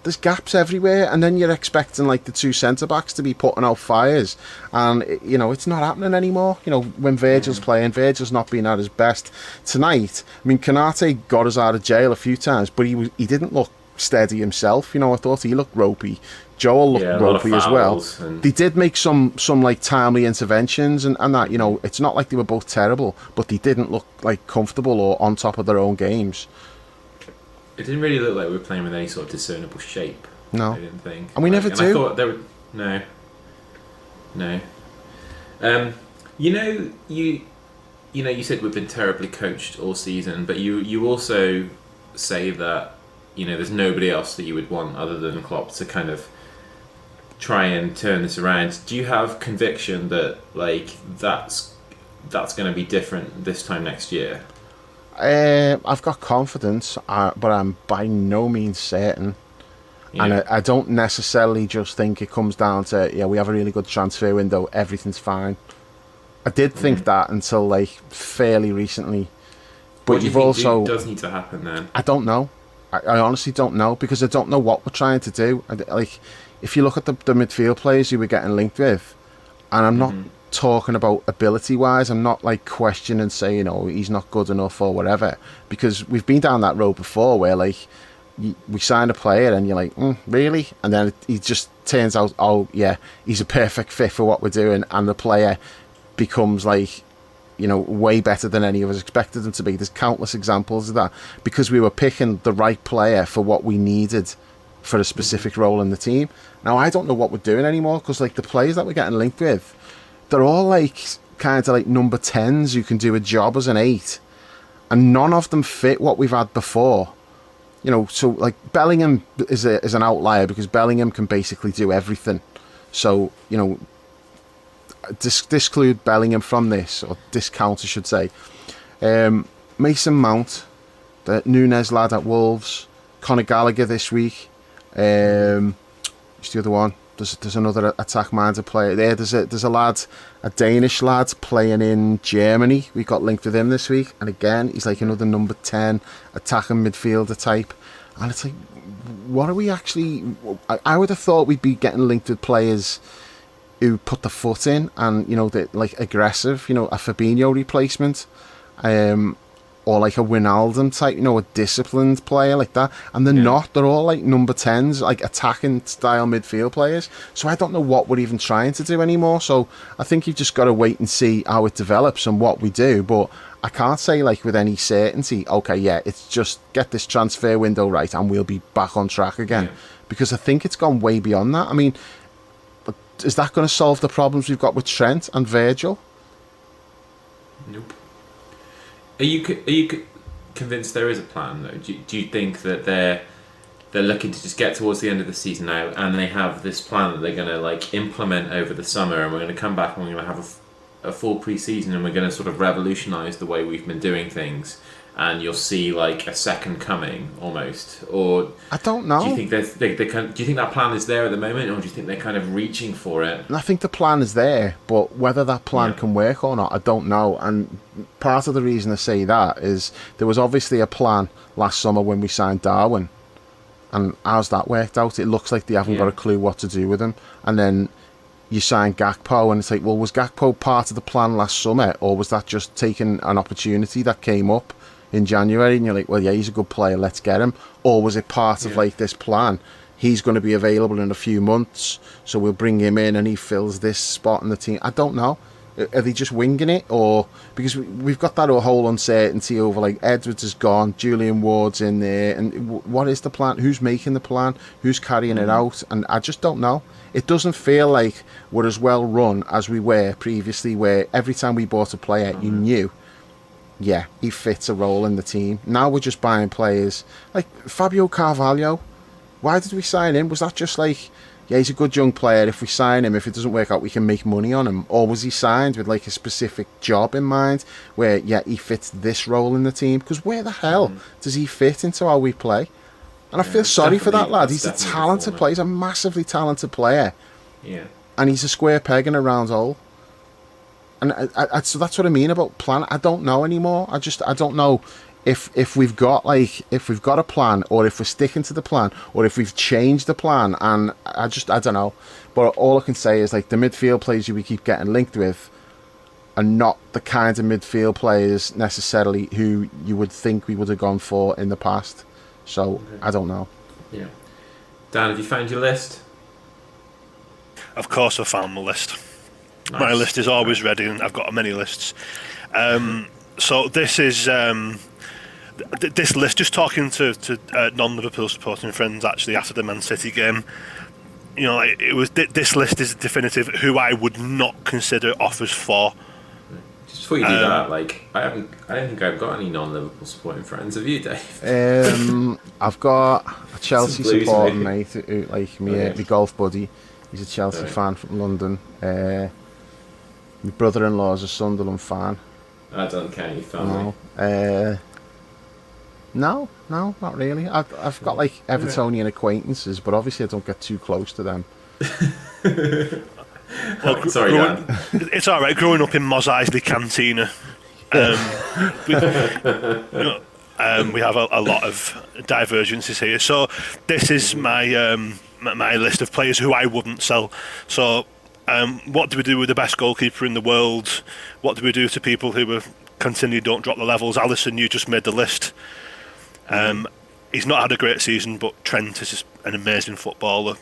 there's gaps everywhere, and then you're expecting like the 2 centre-backs to be putting out fires, and it's not happening anymore. When Virgil's playing, Virgil's not being at his best. Tonight, I mean, Konate got us out of jail a few times, but he didn't look steady himself. I thought he looked ropey. Joel looked ropey as well. They did make some like timely interventions and that, it's not like they were both terrible, but they didn't look like comfortable or on top of their own games. It didn't really look like we were playing with any sort of discernible shape. No. I didn't think. And we never do. I thought there were... No. You said we've been terribly coached all season, but you also say that, there's nobody else that you would want other than Klopp to kind of try and turn this around. Do you have conviction that, like, that's going to be different this time next year? I've got confidence, but I'm by no means certain. Yeah. And I don't necessarily just think it comes down to, we have a really good transfer window, everything's fine. I did think that until like fairly recently. But what do you think does need to happen then? I don't know. I honestly don't know, because I don't know what we're trying to do. Like, if you look at the midfield players who we're getting linked with, and I'm not talking about ability wise, I'm not like questioning saying he's not good enough or whatever, because we've been down that road before where like we sign a player and you're like, really? And then he just turns out, he's a perfect fit for what we're doing, and the player becomes like way better than any of us expected them to be. There's countless examples of that, because we were picking the right player for what we needed for a specific role in the team. Now I don't know what we're doing anymore, because like the players that we're getting linked with, they're all like kind of like number 10s who can do a job as an 8, and none of them fit what we've had before. So like Bellingham is an outlier, because Bellingham can basically do everything. So disclude Bellingham from this, or discount I should say. Mason Mount, the Nunes lad at Wolves, Conor Gallagher this week. Who's the other one? There's another attack-minded player there. There's a lad, a Danish lad playing in Germany. We got linked with him this week, and again he's like another number 10 attacking midfielder type. And it's like, what are we actually? I would have thought we'd be getting linked with players who put the foot in, and they're like aggressive. A Fabinho replacement. or like a Wijnaldum type, a disciplined player like that. And they're not. They're all like number 10s, like attacking style midfield players. So I don't know what we're even trying to do anymore. So I think you've just got to wait and see how it develops and what we do. But I can't say like with any certainty, okay, yeah, it's just get this transfer window right and we'll be back on track again. Yeah. Because I think it's gone way beyond that. I mean, is that going to solve the problems we've got with Trent and Virgil? Nope. Are you convinced there is a plan though? Do you think that they're looking to just get towards the end of the season now, and they have this plan that they're going to like implement over the summer, and we're going to come back and we're going to have a full pre-season, and we're going to sort of revolutionise the way we've been doing things, and you'll see like a second coming almost? Or I don't know. Do you think do you think that plan is there at the moment, or do you think they're kind of reaching for it? I think the plan is there, but whether that plan can work or not, I don't know. And part of the reason I say that is there was obviously a plan last summer when we signed Darwin, and how's that worked out? It looks like they haven't got a clue what to do with him. And then you sign Gakpo, and it's like, well, was Gakpo part of the plan last summer, or was that just taking an opportunity that came up in January, and you're like, well, yeah, he's a good player, let's get him? Or was it part of like this plan? He's going to be available in a few months, so we'll bring him in and he fills this spot in the team. I don't know. Are they just winging it? Or because we've got that whole uncertainty over like Edwards is gone, Julian Ward's in there, and what is the plan? Who's making the plan? Who's carrying it out? And I just don't know. It doesn't feel like we're as well run as we were previously, where every time we bought a player, you knew, yeah, he fits a role in the team. Now we're just buying players like Fabio Carvalho. Why did we sign him? Was that just like, yeah, he's a good young player, if we sign him, if it doesn't work out, we can make money on him? Or was he signed with like a specific job in mind where, yeah, he fits this role in the team? Because where the hell does he fit into how we play? And I feel sorry for that lad. He's a talented player. He's a massively talented player. Yeah. And he's a square peg in a round hole. And so that's what I mean about plan. I don't know anymore. I don't know if we've got a plan, or if we're sticking to the plan, or if we've changed the plan. And I don't know. But all I can say is like the midfield players we keep getting linked with are not the kind of midfield players necessarily who you would think we would have gone for in the past. So I don't know. Yeah. Dan, have you found your list? Of course, I found my list. Nice. My list is always ready, and I've got many lists. So this is this list. Just talking to non-Liverpool supporting friends actually after the Man City game. Like it was. This list is definitive. Who I would not consider offers for. Just before you do that, like I don't think I've got any non-Liverpool supporting friends. Have you, Dave? I've got a Chelsea supporting mate, who, like my golf buddy. He's a Chelsea fan from London. My brother-in-law is a Sunderland fan. I don't count your family. No, not really. I've got like Evertonian acquaintances, but obviously I don't get too close to them. Well, sorry, Dan. It's all right. Growing up in Mos Eisley Cantina, we have a lot of divergences here. So this is my list of players who I wouldn't sell. So what do we do with the best goalkeeper in the world? What do we do to people who don't drop the levels? Alisson, you just made the list. He's not had a great season, but Trent is an amazing footballer.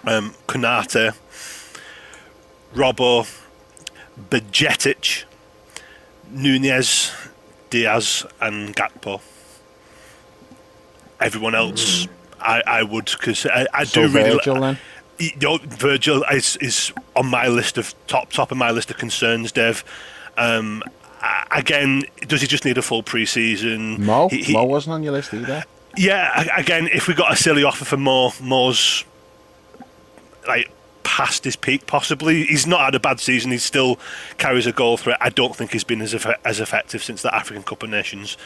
Konate, Robbo, Bajcetic, Nunez, Diaz, and Gakpo. Everyone else, I would consider. I do really. Virgil, then? Virgil is on my list of top of my list of concerns, Dev. Again, does he just need a full pre-season? Mo wasn't on your list either. Yeah, again, if we got a silly offer for Mo's like past his peak, possibly. He's not had a bad season. He still carries a goal threat. I don't think he's been as effective since the African Cup of Nations.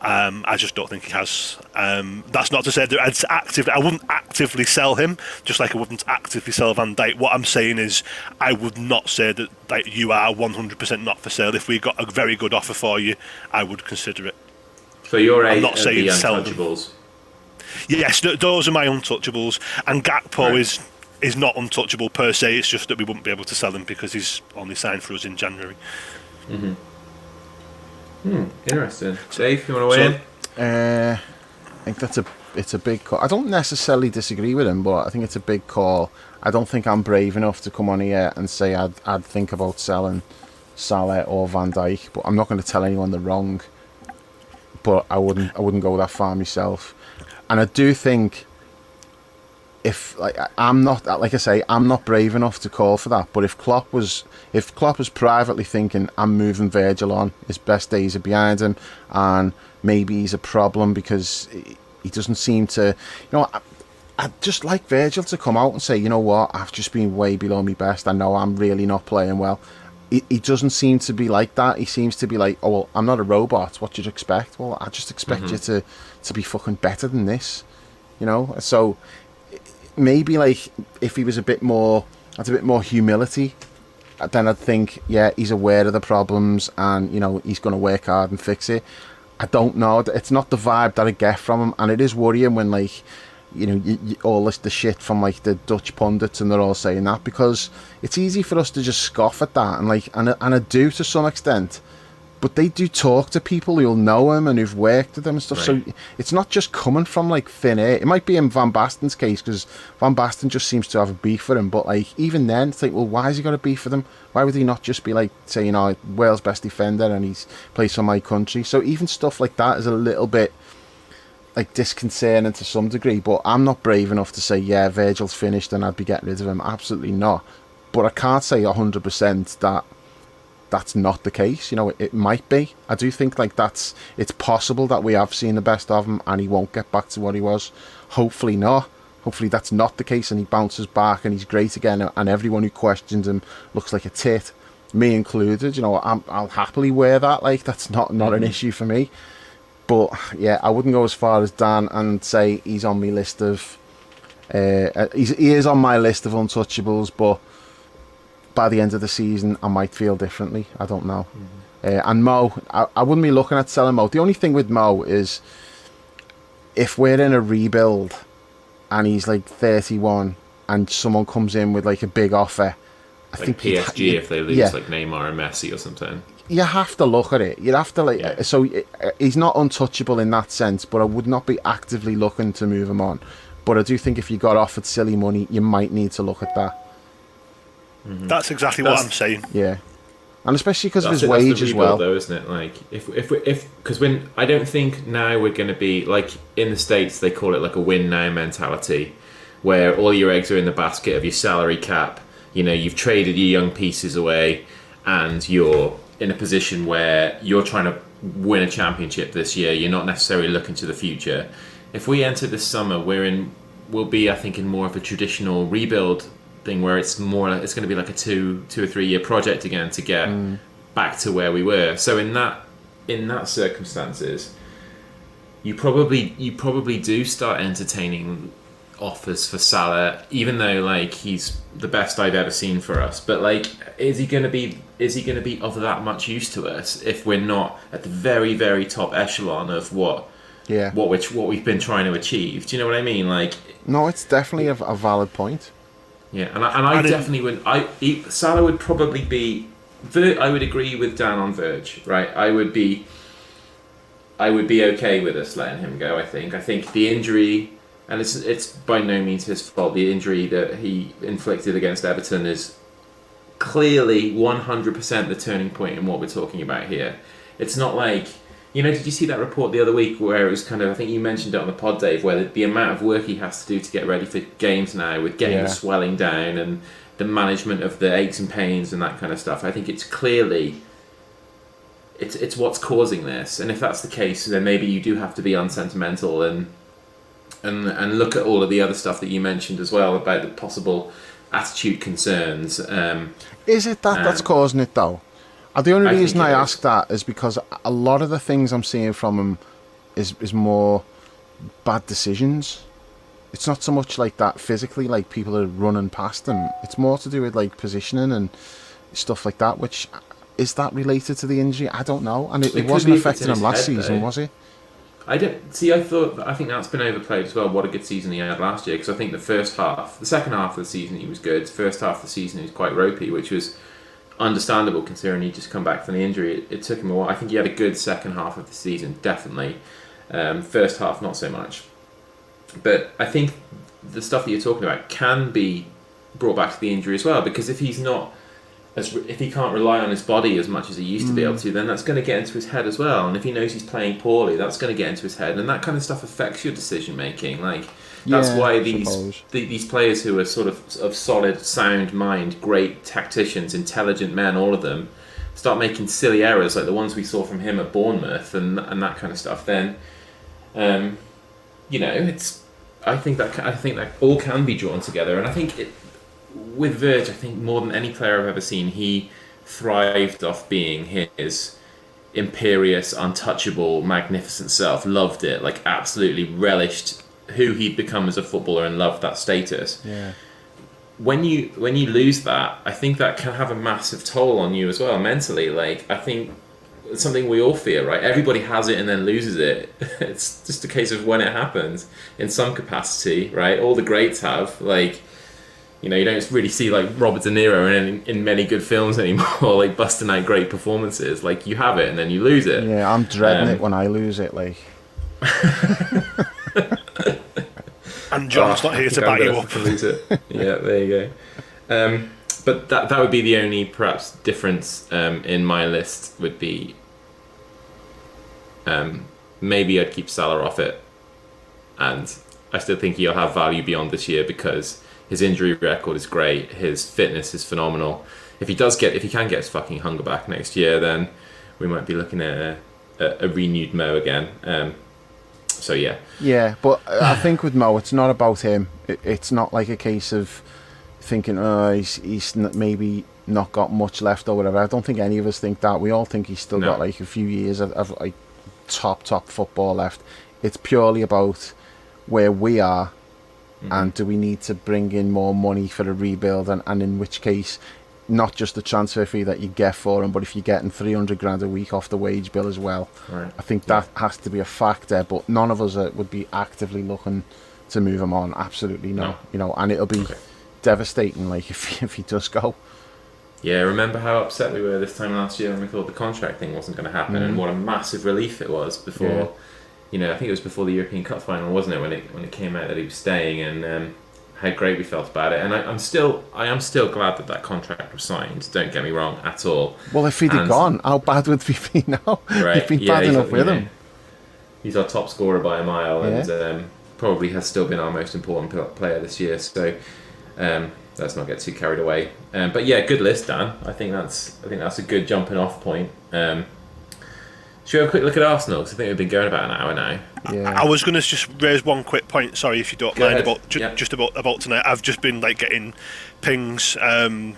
I just don't think he has. That's not to say that I wouldn't actively sell him, just like I wouldn't actively sell Van Dijk. What I'm saying is I would not say that you are 100% not for sale. If we got a very good offer for you, I would consider it. So you're I'm not saying the sell untouchables. Yes, those are my untouchables. And Gakpo is not untouchable per se. It's just that we wouldn't be able to sell him because he's only signed for us in January. Mm-hmm. Interesting. Dave, you want to weigh in? I think it's a big call. I don't necessarily disagree with him, but I think it's a big call. I don't think I'm brave enough to come on here and say I'd think about selling Salah or Van Dijk, but I'm not going to tell anyone they're wrong. But I wouldn't go that far myself. And I do think if I'm not brave enough to call for that. But if Klopp was privately thinking I'm moving Virgil on, his best days are behind him, and maybe he's a problem because he doesn't seem to, I'd just like Virgil to come out and say, you know what, I've just been way below my best. I know I'm really not playing well. He doesn't seem to be like that. He seems to be like, oh, well, I'm not a robot. What you'd expect? Well, I just expect you to be fucking better than this, So maybe like if he was had a bit more humility, then I'd think, yeah, he's aware of the problems and he's going to work hard and fix it. I don't know. It's not the vibe that I get from him, and it is worrying when all the shit from the Dutch pundits and they're all saying that, because it's easy for us to just scoff at that and I do to some extent, but they do talk to people who'll know him and who've worked with him and stuff. Right. So it's not just coming from thin air. It might be in Van Basten's case because Van Basten just seems to have a beef with him, but even then it's well, why has he got a beef with him? Why would he not just be saying, world's best defender and he's plays for my country? So even stuff like that is a little bit disconcerting to some degree, but I'm not brave enough to say, yeah, Virgil's finished and I'd be getting rid of him. Absolutely not. But I can't say 100% that that's not the case. It might be. I do think it's possible that we have seen the best of him and he won't get back to what he was. Hopefully not. Hopefully that's not the case and he bounces back and he's great again and everyone who questions him looks like a tit, me included. I'll happily wear that. That's not an issue for me. But yeah, I wouldn't go as far as Dan and say he's on my list of. He is on my list of untouchables, but by the end of the season, I might feel differently. I don't know. And Mo, I wouldn't be looking at selling Mo. The only thing with Mo is if we're in a rebuild and he's 31 and someone comes in with a big offer, I think PSG if they lose Neymar and Messi or something. You have to look at it. You'd have to So he's not untouchable in that sense, but I would not be actively looking to move him on. But I do think if you got offered silly money, you might need to look at that. Mm-hmm. That's exactly what I'm saying. Yeah, and especially because of his wage as well, though, isn't it? Because when I don't think now we're going to be in the States, they call it a win now mentality, where all your eggs are in the basket of your salary cap. You've traded your young pieces away, and you're in a position where you're trying to win a championship this year. You're not necessarily looking to the future. If we enter this summer, we'll be, I think, in more of a traditional rebuild thing where it's going to be a 2 or 3 year project again to get back to where we were. So in that circumstances, you probably do start entertaining offers for Salah, even though he's the best I've ever seen for us. But is he going to be of that much use to us if we're not at the very, very top echelon of what we've been trying to achieve? Do you know what I mean? No, it's definitely a valid point. Yeah, and I definitely would. Salah would probably be. I would agree with Dan on Verge, right? I would be okay with us letting him go. I think the injury. And it's by no means his fault. The injury that he inflicted against Everton is clearly 100% the turning point in what we're talking about here. It's not did you see that report the other week where it was I think you mentioned it on the pod, Dave, where the amount of work he has to do to get ready for games now with getting the swelling down and the management of the aches and pains and that kind of stuff. I think it's clearly it's what's causing this. And if that's the case, then maybe you do have to be unsentimental and look at all of the other stuff that you mentioned as well about the possible attitude concerns. Is it that's causing it though? The only reason I ask that is because a lot of the things I'm seeing from him is more bad decisions. It's not so much that physically, people are running past him. It's more to do with positioning and stuff like that. Which is that related to the injury? I don't know. And it wasn't affecting him last season, was it? I think that's been overplayed as well. What a good season he had last year, because I think the second half of the season he was good. The first half of the season he was quite ropey, which was understandable considering he just come back from the injury. It took him a while. I think he had a good second half of the season, definitely. First half, not so much. But I think the stuff that you're talking about can be brought back to the injury as well, because if he's not, if he can't rely on his body as much as he used to be able to, then that's going to get into his head as well. And if he knows he's playing poorly, that's going to get into his head, and that kind of stuff affects your decision making. Like that's why these players who are sort of solid, sound mind, great tacticians, intelligent men, all of them, start making silly errors like the ones we saw from him at Bournemouth and that kind of stuff. Then, it's. I think that all can be drawn together, and I think with Virg, I think more than any player I've ever seen, he thrived off being his imperious, untouchable, magnificent self. Loved it, like absolutely relished who he'd become as a footballer and loved that status. Yeah. When you lose that, I think that can have a massive toll on you as well mentally. Like I think it's something we all fear, right? Everybody has it and then loses it. It's just a case of when it happens in some capacity, right? All the greats have, like, you don't really see like Robert De Niro in many good films anymore, like busting out great performances. Like you have it and then you lose it. Yeah, I'm dreading it when I lose it, like. And John's not here to back you up. Lose it. Yeah, there you go. But that would be the only perhaps difference in my list would be maybe I'd keep Salah off it, and I still think he'll have value beyond this year because his injury record is great, his fitness is phenomenal. If he can get his fucking hunger back next year, then we might be looking at a renewed Mo again. So yeah. Yeah, but I think with Mo, it's not about him. It's not like a case of thinking, he's maybe not got much left or whatever. I don't think any of us think that. We all think he's still got like a few years of like top football left. It's purely about where we are, and do we need to bring in more money for a rebuild, and in which case, not just the transfer fee that you get for him, but if you're getting 300 grand a week off the wage bill as well. Right. I think that has to be a factor, but none of us would be actively looking to move him on. Absolutely not. And it'll be devastating, like if he does go. Yeah, remember how upset we were this time last year when we thought the contract thing wasn't going to happen, and what a massive relief it was before. I think it was before the European Cup final, wasn't it, when it came out that he was staying, and how great we felt about it. And I am still glad that contract was signed. Don't get me wrong at all. Well, if he'd have gone, how bad would we be now? Right, we've been bad enough with him. He's our top scorer by a mile, and probably has still been our most important player this year. So let's not get too carried away. But yeah, good list, Dan. I think that's a good jumping off point. Should we have a quick look at Arsenal? Because I think we've been going about an hour now. Yeah. I was going to just raise one quick point. Sorry if you don't mind ahead. about tonight. I've just been like getting pings, and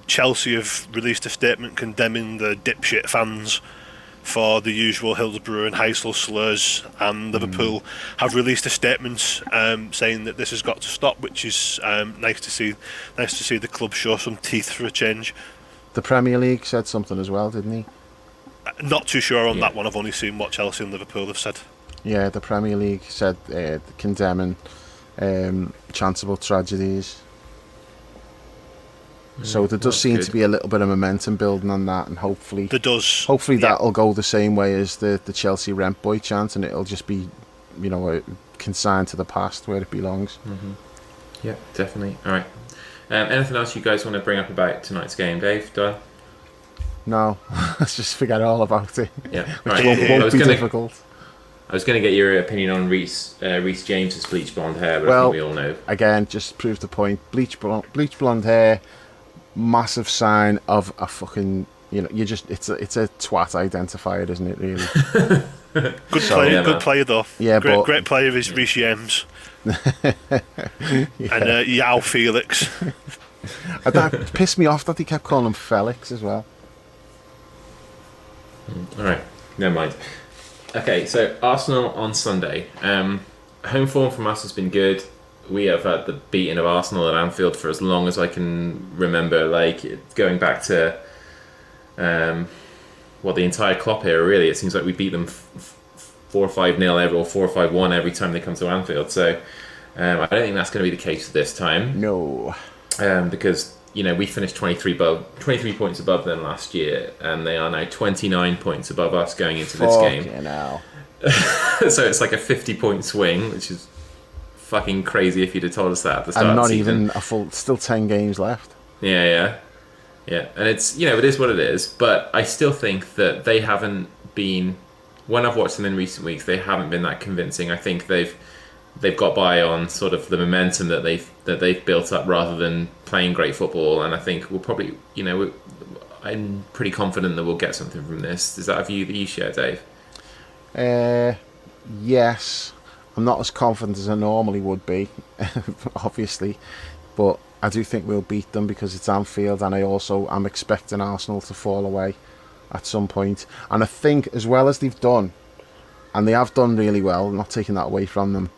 Chelsea have released a statement condemning the dipshit fans for the usual Hillsborough and Heysel slurs, and Liverpool have released a statement saying that this has got to stop, which is nice to see. Nice to see the club show some teeth for a change. The Premier League said something as well, didn't he? Not too sure on that one. I've only seen what Chelsea and Liverpool have said. Yeah, the Premier League said condemning chanceable tragedies. So there does seem to be a little bit of momentum building on that, and hopefully that'll go the same way as the Chelsea rent boy chant, and it'll just be, consigned to the past where it belongs. Yeah, definitely. All right. Anything else you guys want to bring up about tonight's game, Dave? Do I? No, let's just forget all about it. Yeah, Which won't be difficult. I was going to get your opinion on Reece James's bleach blonde hair, but I think we all know. Again, just prove the point. Bleach blonde hair, massive sign of a fucking. It's a twat identifier, isn't it? Really. Good player though. Yeah, great player is Reece James. And Yao Felix. That pissed me off that he kept calling him Felix as well. Alright, never mind. Okay, so Arsenal on Sunday. Home form from us has been good. We have had the beating of Arsenal at Anfield for as long as I can remember, like going back to the entire Klopp era, really. It seems like we beat them 4 or 5-0 or 4 or 5-1 every time they come to Anfield. So I don't think that's going to be the case this time. No. Because we finished 23 points above them last year, and they are now 29 points above us going into this game. Fucking hell. So it's like a 50-point swing, which is fucking crazy if you'd have told us that at the start And of not the season. even a full, still 10 games left. Yeah. And it's, it is what it is, but I still think that they haven't been, when I've watched them in recent weeks, they haven't been that convincing. I think they've got by on sort of the momentum that they've built up rather than playing great football, and I think we'll probably, I'm pretty confident that we'll get something from this. Is that a view that you share, Dave? Yes. I'm not as confident as I normally would be, obviously, but I do think we'll beat them because it's Anfield, and I'm expecting Arsenal to fall away at some point. And I think, as well as they've done, and they have done really well, not taking that away from them,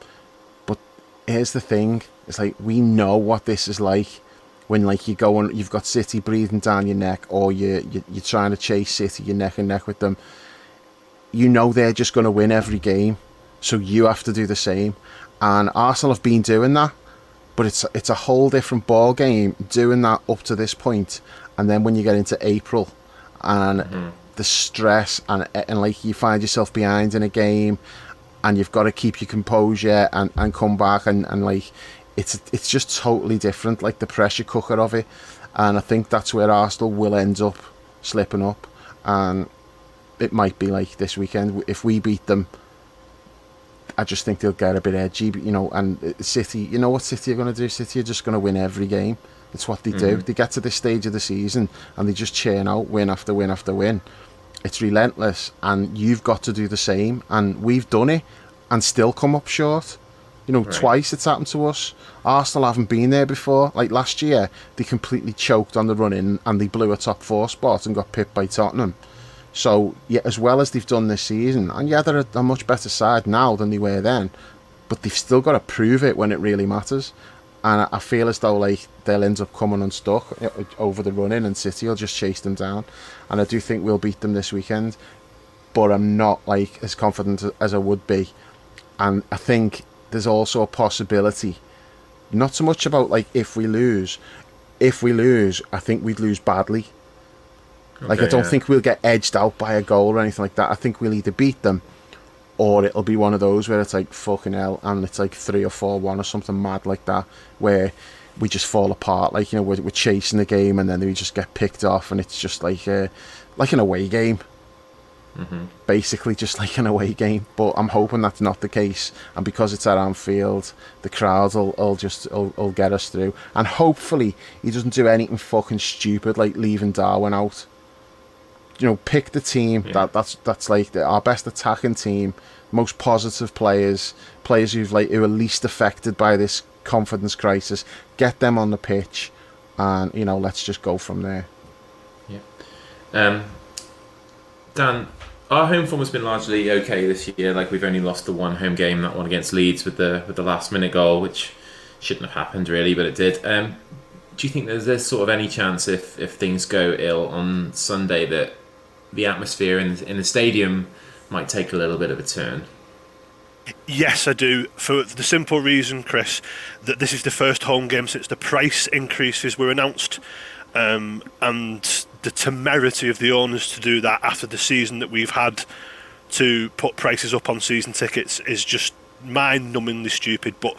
but here's the thing, it's like, we know what this is like when, like, you go and you've got City breathing down your neck, or you're trying to chase City, you're neck and neck with them. They're just going to win every game, so you have to do the same. And Arsenal have been doing that, but it's a whole different ball game doing that up to this point. And then when you get into April, and the stress, and like, you find yourself behind in a game, and you've got to keep your composure and come back, and like, it's just totally different, like the pressure cooker of it. And I think that's where Arsenal will end up slipping up, and it might be like this weekend. If we beat them, I just think they'll get a bit edgy, and City, what City are going to do? City are just going to win every game. It's what they do. They get to this stage of the season and they just churn out win after win after win. It's relentless, and you've got to do the same, and we've done it and still come up short. Right. Twice it's happened to us. Arsenal haven't been there before. Like last year, they completely choked on the run-in and they blew a top 4 spot and got pipped by Tottenham. So, yeah, as well as they've done this season, and yeah, they're a much better side now than they were then, but they've still got to prove it when it really matters. And I feel as though, like, they'll end up coming unstuck over the run-in, and City will just chase them down. And I do think we'll beat them this weekend, but I'm not, like, as confident as I would be. And I think there's also a possibility, not so much about, like, if we lose. If we lose, I think we'd lose badly. Like, I don't think we'll get edged out by a goal or anything like that. I think we'll either beat them, or it'll be one of those where it's like, fucking hell, and it's like 3 or 4-1 or something mad like that, where we just fall apart. Like, we're chasing the game, and then we just get picked off, and it's just like an away game. Basically just like an away game. But I'm hoping that's not the case, and because it's at Anfield, the crowd will get us through. And hopefully he doesn't do anything fucking stupid like leaving Darwin out. Pick the team that's like our best attacking team, most positive players who are least affected by this confidence crisis. Get them on the pitch, and let's just go from there. Dan, our home form has been largely okay this year. Like, we've only lost the one home game, that one against Leeds with the last minute goal, which shouldn't have happened really, but it did. Do you think there's sort of any chance if things go ill on Sunday that the atmosphere in the stadium might take a little bit of a turn? Yes, I do. For the simple reason, Chris, that this is the first home game since the price increases were announced, and the temerity of the owners to do that after the season that we've had to put prices up on season tickets is just mind-numbingly stupid. But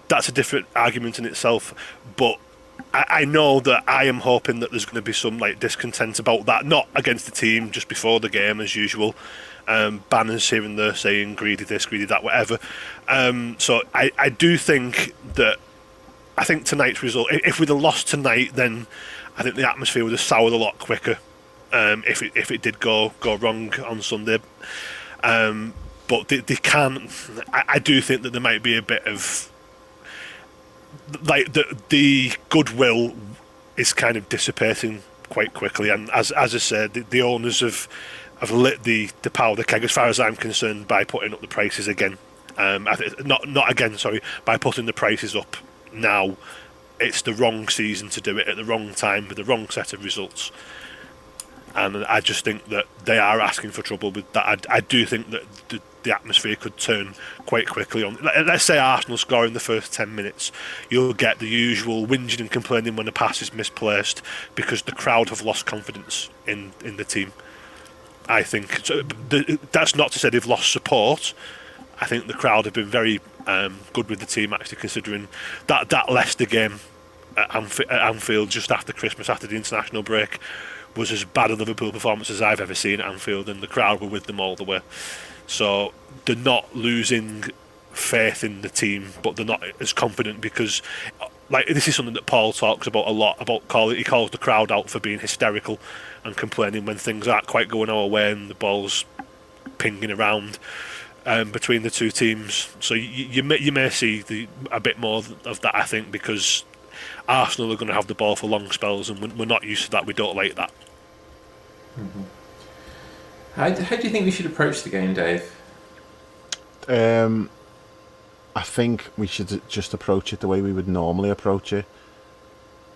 that's a different argument in itself. But I know that I am hoping that there's going to be some like discontent about that, not against the team, just before the game as usual. Banners here and there saying greedy this, greedy that, whatever. So I do think that, I think tonight's result, if we'd have lost tonight, then I think the atmosphere would have soured a lot quicker if it did go wrong on Sunday. But they can. I do think that there might be a bit of, like, the goodwill is kind of dissipating quite quickly, and as I said, the owners have lit the powder keg, as far as I'm concerned, by putting up the prices again. Not again, sorry, by putting the prices up now. It's the wrong season to do it at the wrong time with the wrong set of results, and I just think that they are asking for trouble with that. I do think that the atmosphere could turn quite quickly on. Let's say Arsenal score in the first 10 minutes, you'll get the usual whinging and complaining when the pass is misplaced because the crowd have lost confidence in the team. I think so, that's not to say they've lost support. I think the crowd have been very good with the team, actually, considering that Leicester game at Anfield just after Christmas, after the international break, was as bad a Liverpool performance as I've ever seen at Anfield, and the crowd were with them all the way. So they're not losing faith in the team, but they're not as confident because, like, this is something that Paul talks about a lot. He calls the crowd out for being hysterical and complaining when things aren't quite going our way and the ball's pinging around between the two teams. So you may see a bit more of that, I think, because Arsenal are going to have the ball for long spells, and we're not used to that. We don't like that. Mm-hmm. How do you think we should approach the game, Dave? I think we should just approach it the way we would normally approach it.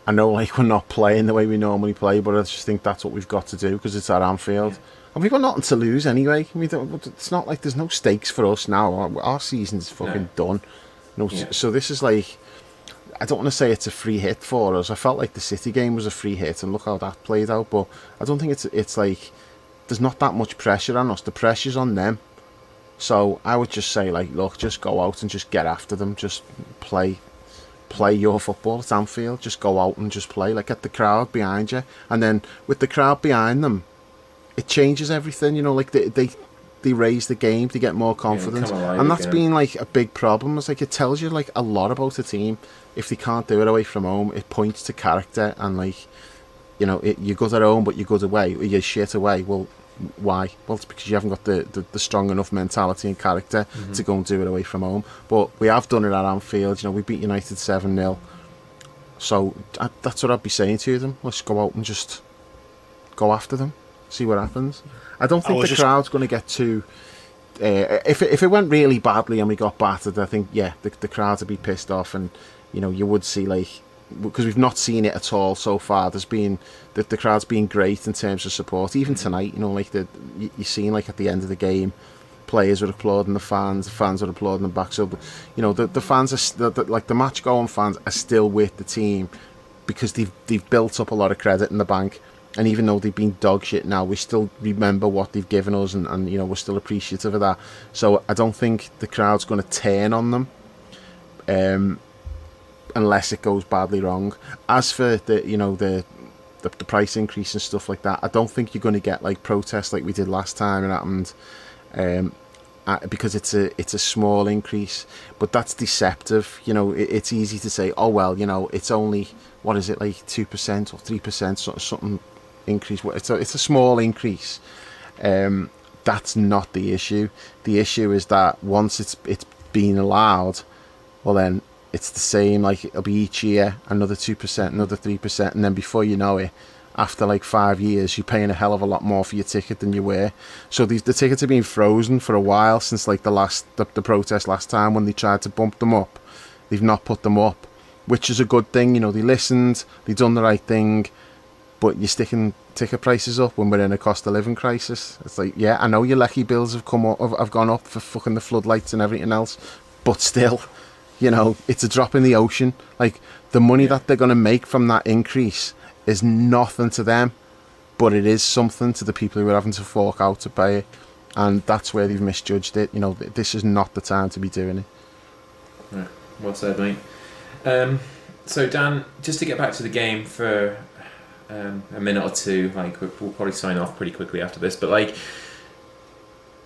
I know, like, we're not playing the way we normally play, but I just think that's what we've got to do because it's at Anfield. Yeah. And we've got nothing to lose anyway. It's not like there's no stakes for us now. Our season's fucking done. So this is like, I don't want to say it's a free hit for us. I felt like the City game was a free hit, and look how that played out. But I don't think it's like there's not that much pressure on us. The pressure's on them. So I would just say, like, look, just go out and just get after them. Just play your football at Anfield. Just go out and just play. Like, get the crowd behind you, and then with the crowd behind them, it changes everything. You know, like they raise the game, they get more confidence, and that's been like a big problem. It's like it tells you like a lot about a team. If they can't do it away from home, it points to character, and like, you know, you're good at home but you're good away, or you're shit away. Well, why? Well, it's because you haven't got the strong enough mentality and character to go and do it away from home. But we have done it at Anfield. You know, we beat United 7-0. So that's what I'd be saying to them. Let's go out and just go after them, see what happens. I don't think the crowd's going to get too... if it went really badly and we got battered, I think, yeah, the crowd would be pissed off, and, you know, you would see, like... Because we've not seen it at all so far. There's been... The crowd's been great in terms of support. Even tonight, you know, like, you're seeing, like, at the end of the game, players were applauding the fans were applauding them back. So, you know, the fans are... like, the match-going fans are still with the team because they've built up a lot of credit in the bank. And even though they've been dog shit now, we still remember what they've given us, and you know, we're still appreciative of that. So I don't think the crowd's going to turn on them, unless it goes badly wrong. As for the price increase and stuff like that, I don't think you're going to get like protests like we did last time it happened, because it's a small increase, but that's deceptive. You know, it's easy to say, oh well, you know, it's only, what is it, like 2% or 3%, something increase. It's a small increase. That's not the issue. The issue is that once it's been allowed, well then it's the same. Like, it'll be each year another 2%, another 3%, and then before you know it, after like 5 years, you're paying a hell of a lot more for your ticket than you were. So the tickets have been frozen for a while since like the protest last time when they tried to bump them up. They've not put them up, which is a good thing. You know, they listened, they done the right thing. But you're sticking ticket prices up when we're in a cost of living crisis. It's like, yeah, I know your lecky bills have gone up for fucking the floodlights and everything else, but still, you know, it's a drop in the ocean. Like, the money that they're going to make from that increase is nothing to them, but it is something to the people who are having to fork out to pay it, and that's where they've misjudged it. You know, this is not the time to be doing it. Yeah, well said, mate. So Dan, just to get back to the game for a minute or two, like, we'll probably sign off pretty quickly after this, but like,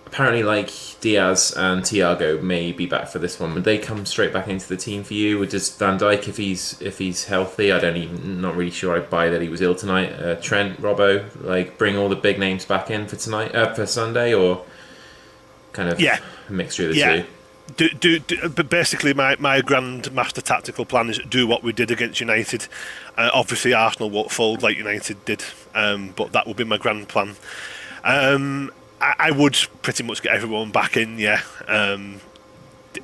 apparently, like, Diaz and Thiago may be back for this one. Would they come straight back into the team for you? Or just Van Dijk, if he's healthy? Not really sure I buy that he was ill tonight. Trent, Robbo, like, bring all the big names back in for tonight, for Sunday, or kind of a mixture of the two? But basically, my grand master tactical plan is do what we did against United. Obviously, Arsenal won't fold like United did, but that will be my grand plan. I would pretty much get everyone back in, yeah.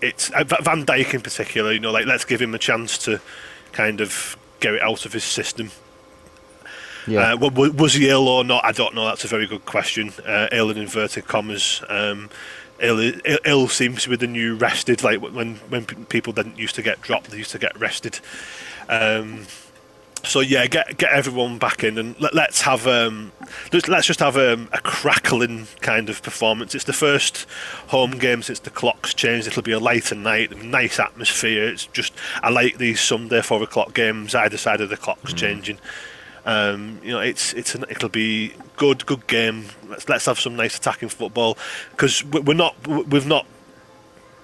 It's Van Dijk in particular, you know, like, let's give him a chance to kind of get it out of his system. Yeah. Was he ill or not? I don't know. That's a very good question. Ill in inverted commas. ill seems to be the new rested. Like when people didn't used to get dropped, they used to get rested. So yeah, get everyone back in, and let's have let's just have a crackling kind of performance. It's the first home game since the clocks changed. It'll be a later night, nice atmosphere. It's just, I like these Sunday 4 o'clock games either side of the clocks changing. It'll be good game. Let's have some nice attacking football, because we've not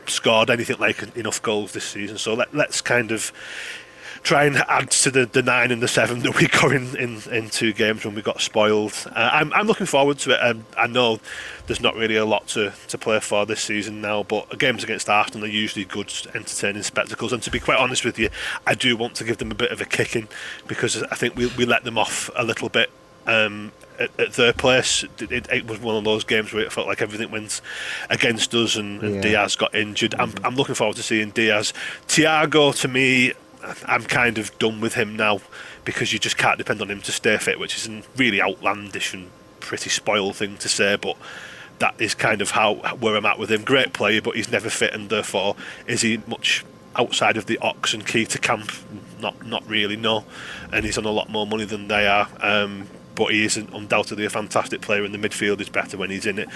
scored anything like enough goals this season. So let's kind of try and add to the 9 and the 7 that we got in 2 games when we got spoiled. I'm looking forward to it. I know there's not really a lot to play for this season now, but games against Arsenal are usually good, entertaining spectacles. And to be quite honest with you, I do want to give them a bit of a kicking, because I think we let them off a little bit at their place. It was one of those games where it felt like everything went against us, and Diaz got injured. I'm looking forward to seeing Diaz. Thiago, to me, I'm kind of done with him now, because you just can't depend on him to stay fit, which is a really outlandish and pretty spoiled thing to say, but that is kind of where I'm at with him. Great player, but he's never fit, and therefore is he much outside of the Ox and Keita camp? Not really, no. And he's on a lot more money than they are. But he is undoubtedly a fantastic player, and the midfield is better when he's in it.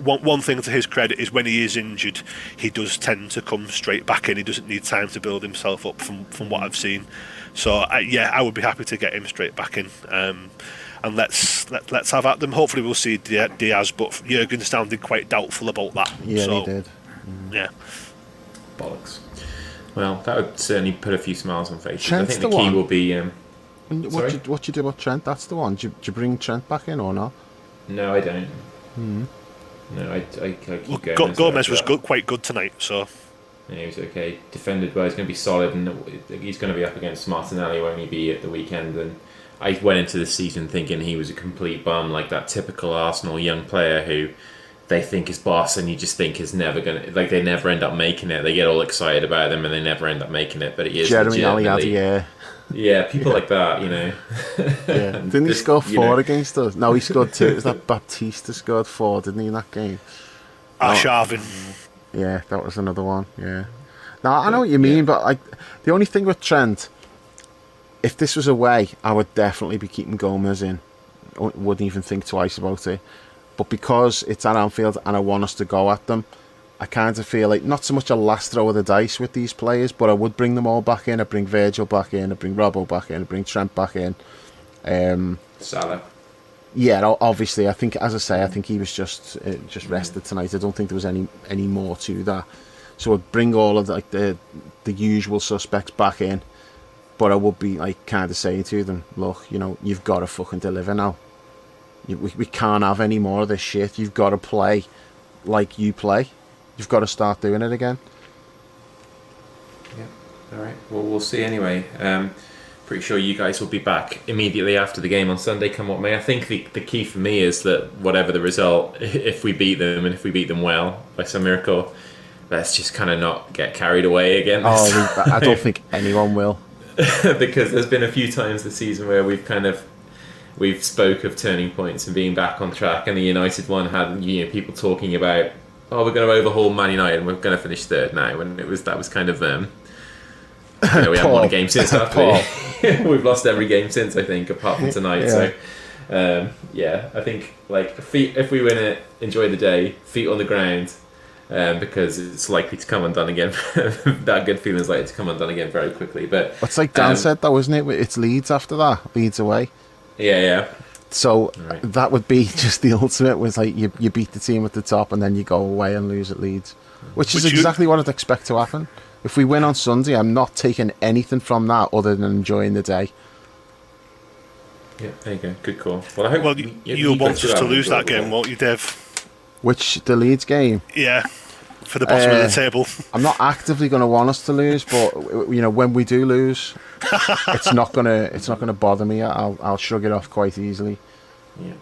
One thing to his credit is when he is injured, he does tend to come straight back in. He doesn't need time to build himself up from what I've seen. So I would be happy to get him straight back in. And let's have at them. Hopefully we'll see Diaz, but Jurgen sounded quite doubtful about that. Yeah, so, he did. Yeah. Bollocks. Well, that would certainly put a few smiles on faces. Trent's I think the key will be. What you do about Trent? That's the one. Do you bring Trent back in or not? No, I don't. No, I keep going. Gomez was quite good tonight, so. Yeah, he was okay. Defended well. He's going to be solid, and he's going to be up against Martinelli, won't he be, at the weekend? And I went into the season thinking he was a complete bum, like that typical Arsenal young player who they think is boss, and you just think is never going to, like, they never end up making it. They get all excited about them, and they never end up making it. But he is Jeremy Aliadi, yeah, people like that, you know. Yeah. Didn't he score 4 against us? No, he scored 2. It was that Baptista scored 4, didn't he, in that game? Sharvin. Yeah, that was another one, yeah. Now, I know what you mean, but like, the only thing with Trent, if this was away, I would definitely be keeping Gomez in. I wouldn't even think twice about it. But because it's at Anfield and I want us to go at them, I kind of feel like not so much a last throw of the dice with these players, but I would bring them all back in. I'd bring Virgil back in, I'd bring Robbo back in, I'd bring Trent back in. Salah. Yeah, obviously, I think, as I say, I think he was just rested tonight. I don't think there was any more to that. So I'd bring all of the usual suspects back in, but I would be like kind of saying to them, look, you know, you've got to fucking deliver now. We can't have any more of this shit. You've got to play like you play. You've got to start doing it again. Yeah. All right. Well, we'll see anyway. Pretty sure you guys will be back immediately after the game on Sunday, come what may. I think the key for me is that whatever the result, if we beat them, and if we beat them well by some miracle, let's just kind of not get carried away again. I don't think anyone will. Because there's been a few times this season where we've spoke of turning points and being back on track, and the United one had people talking about, we're going to overhaul Man United and we're going to finish third now, and that was kind of we haven't won a game since after we've lost every game since, I think, apart from tonight. Yeah. So I think like if we win it, enjoy the day, feet on the ground, because it's likely to come undone again. That good feeling is likely to come undone again very quickly. But it's like Dan said though, isn't it? It's Leeds after that, Leeds away. Yeah. So that would be just the ultimate, was like you beat the team at the top and then you go away and lose at Leeds, which is exactly what I'd expect to happen. If we win on Sunday, I'm not taking anything from that other than enjoying the day. Yeah, there you go. Good call. Well, I hope. Well, you'll want us to lose that game, won't you, Dave? Which, the Leeds game? Yeah, for the bottom of the table. I'm not actively going to want us to lose, but when we do lose, it's not gonna bother me. I'll shrug it off quite easily. Yeah.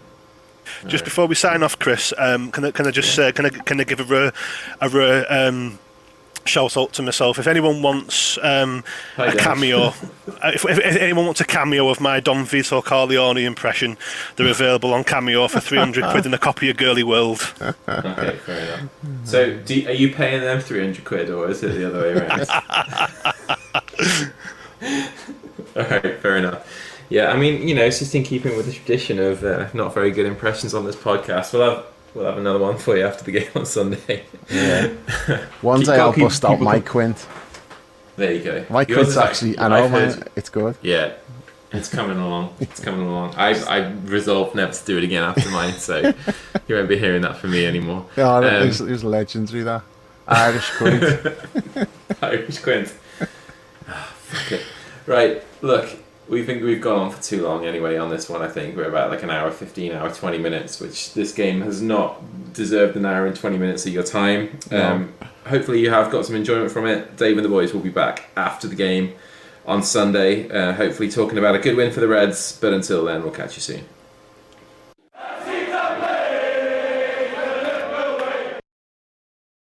Just before we sign off, Chris, can I just say, can I give a shout out to myself. If anyone wants a cameo, if anyone wants a cameo of my Don Vito Corleone impression, they're available on Cameo for 300 quid and a copy of Girly World. Okay, fair enough. So, are you paying them 300 quid, or is it the other way around? Alright, fair enough. Yeah, I mean, it's just in keeping with the tradition of not very good impressions on this podcast. We'll have another one for you after the game on Sunday. Yeah. One day I'll bust out my quint. There you go. My quint's actually, I know, man, it's good. Yeah, it's coming along. It's coming along. I resolved never to do it again after mine, so you won't be hearing that from me anymore. Yeah, it was legendary, that. Irish quint. Irish quint. Fuck it. Right, look. We've gone on for too long anyway on this one. I think we're about like an hour 15, hour 20 minutes, which this game has not deserved an hour and 20 minutes of your time. No. Hopefully you have got some enjoyment from it. Dave and the boys will be back after the game on Sunday, hopefully talking about a good win for the Reds, but until then we'll catch you soon.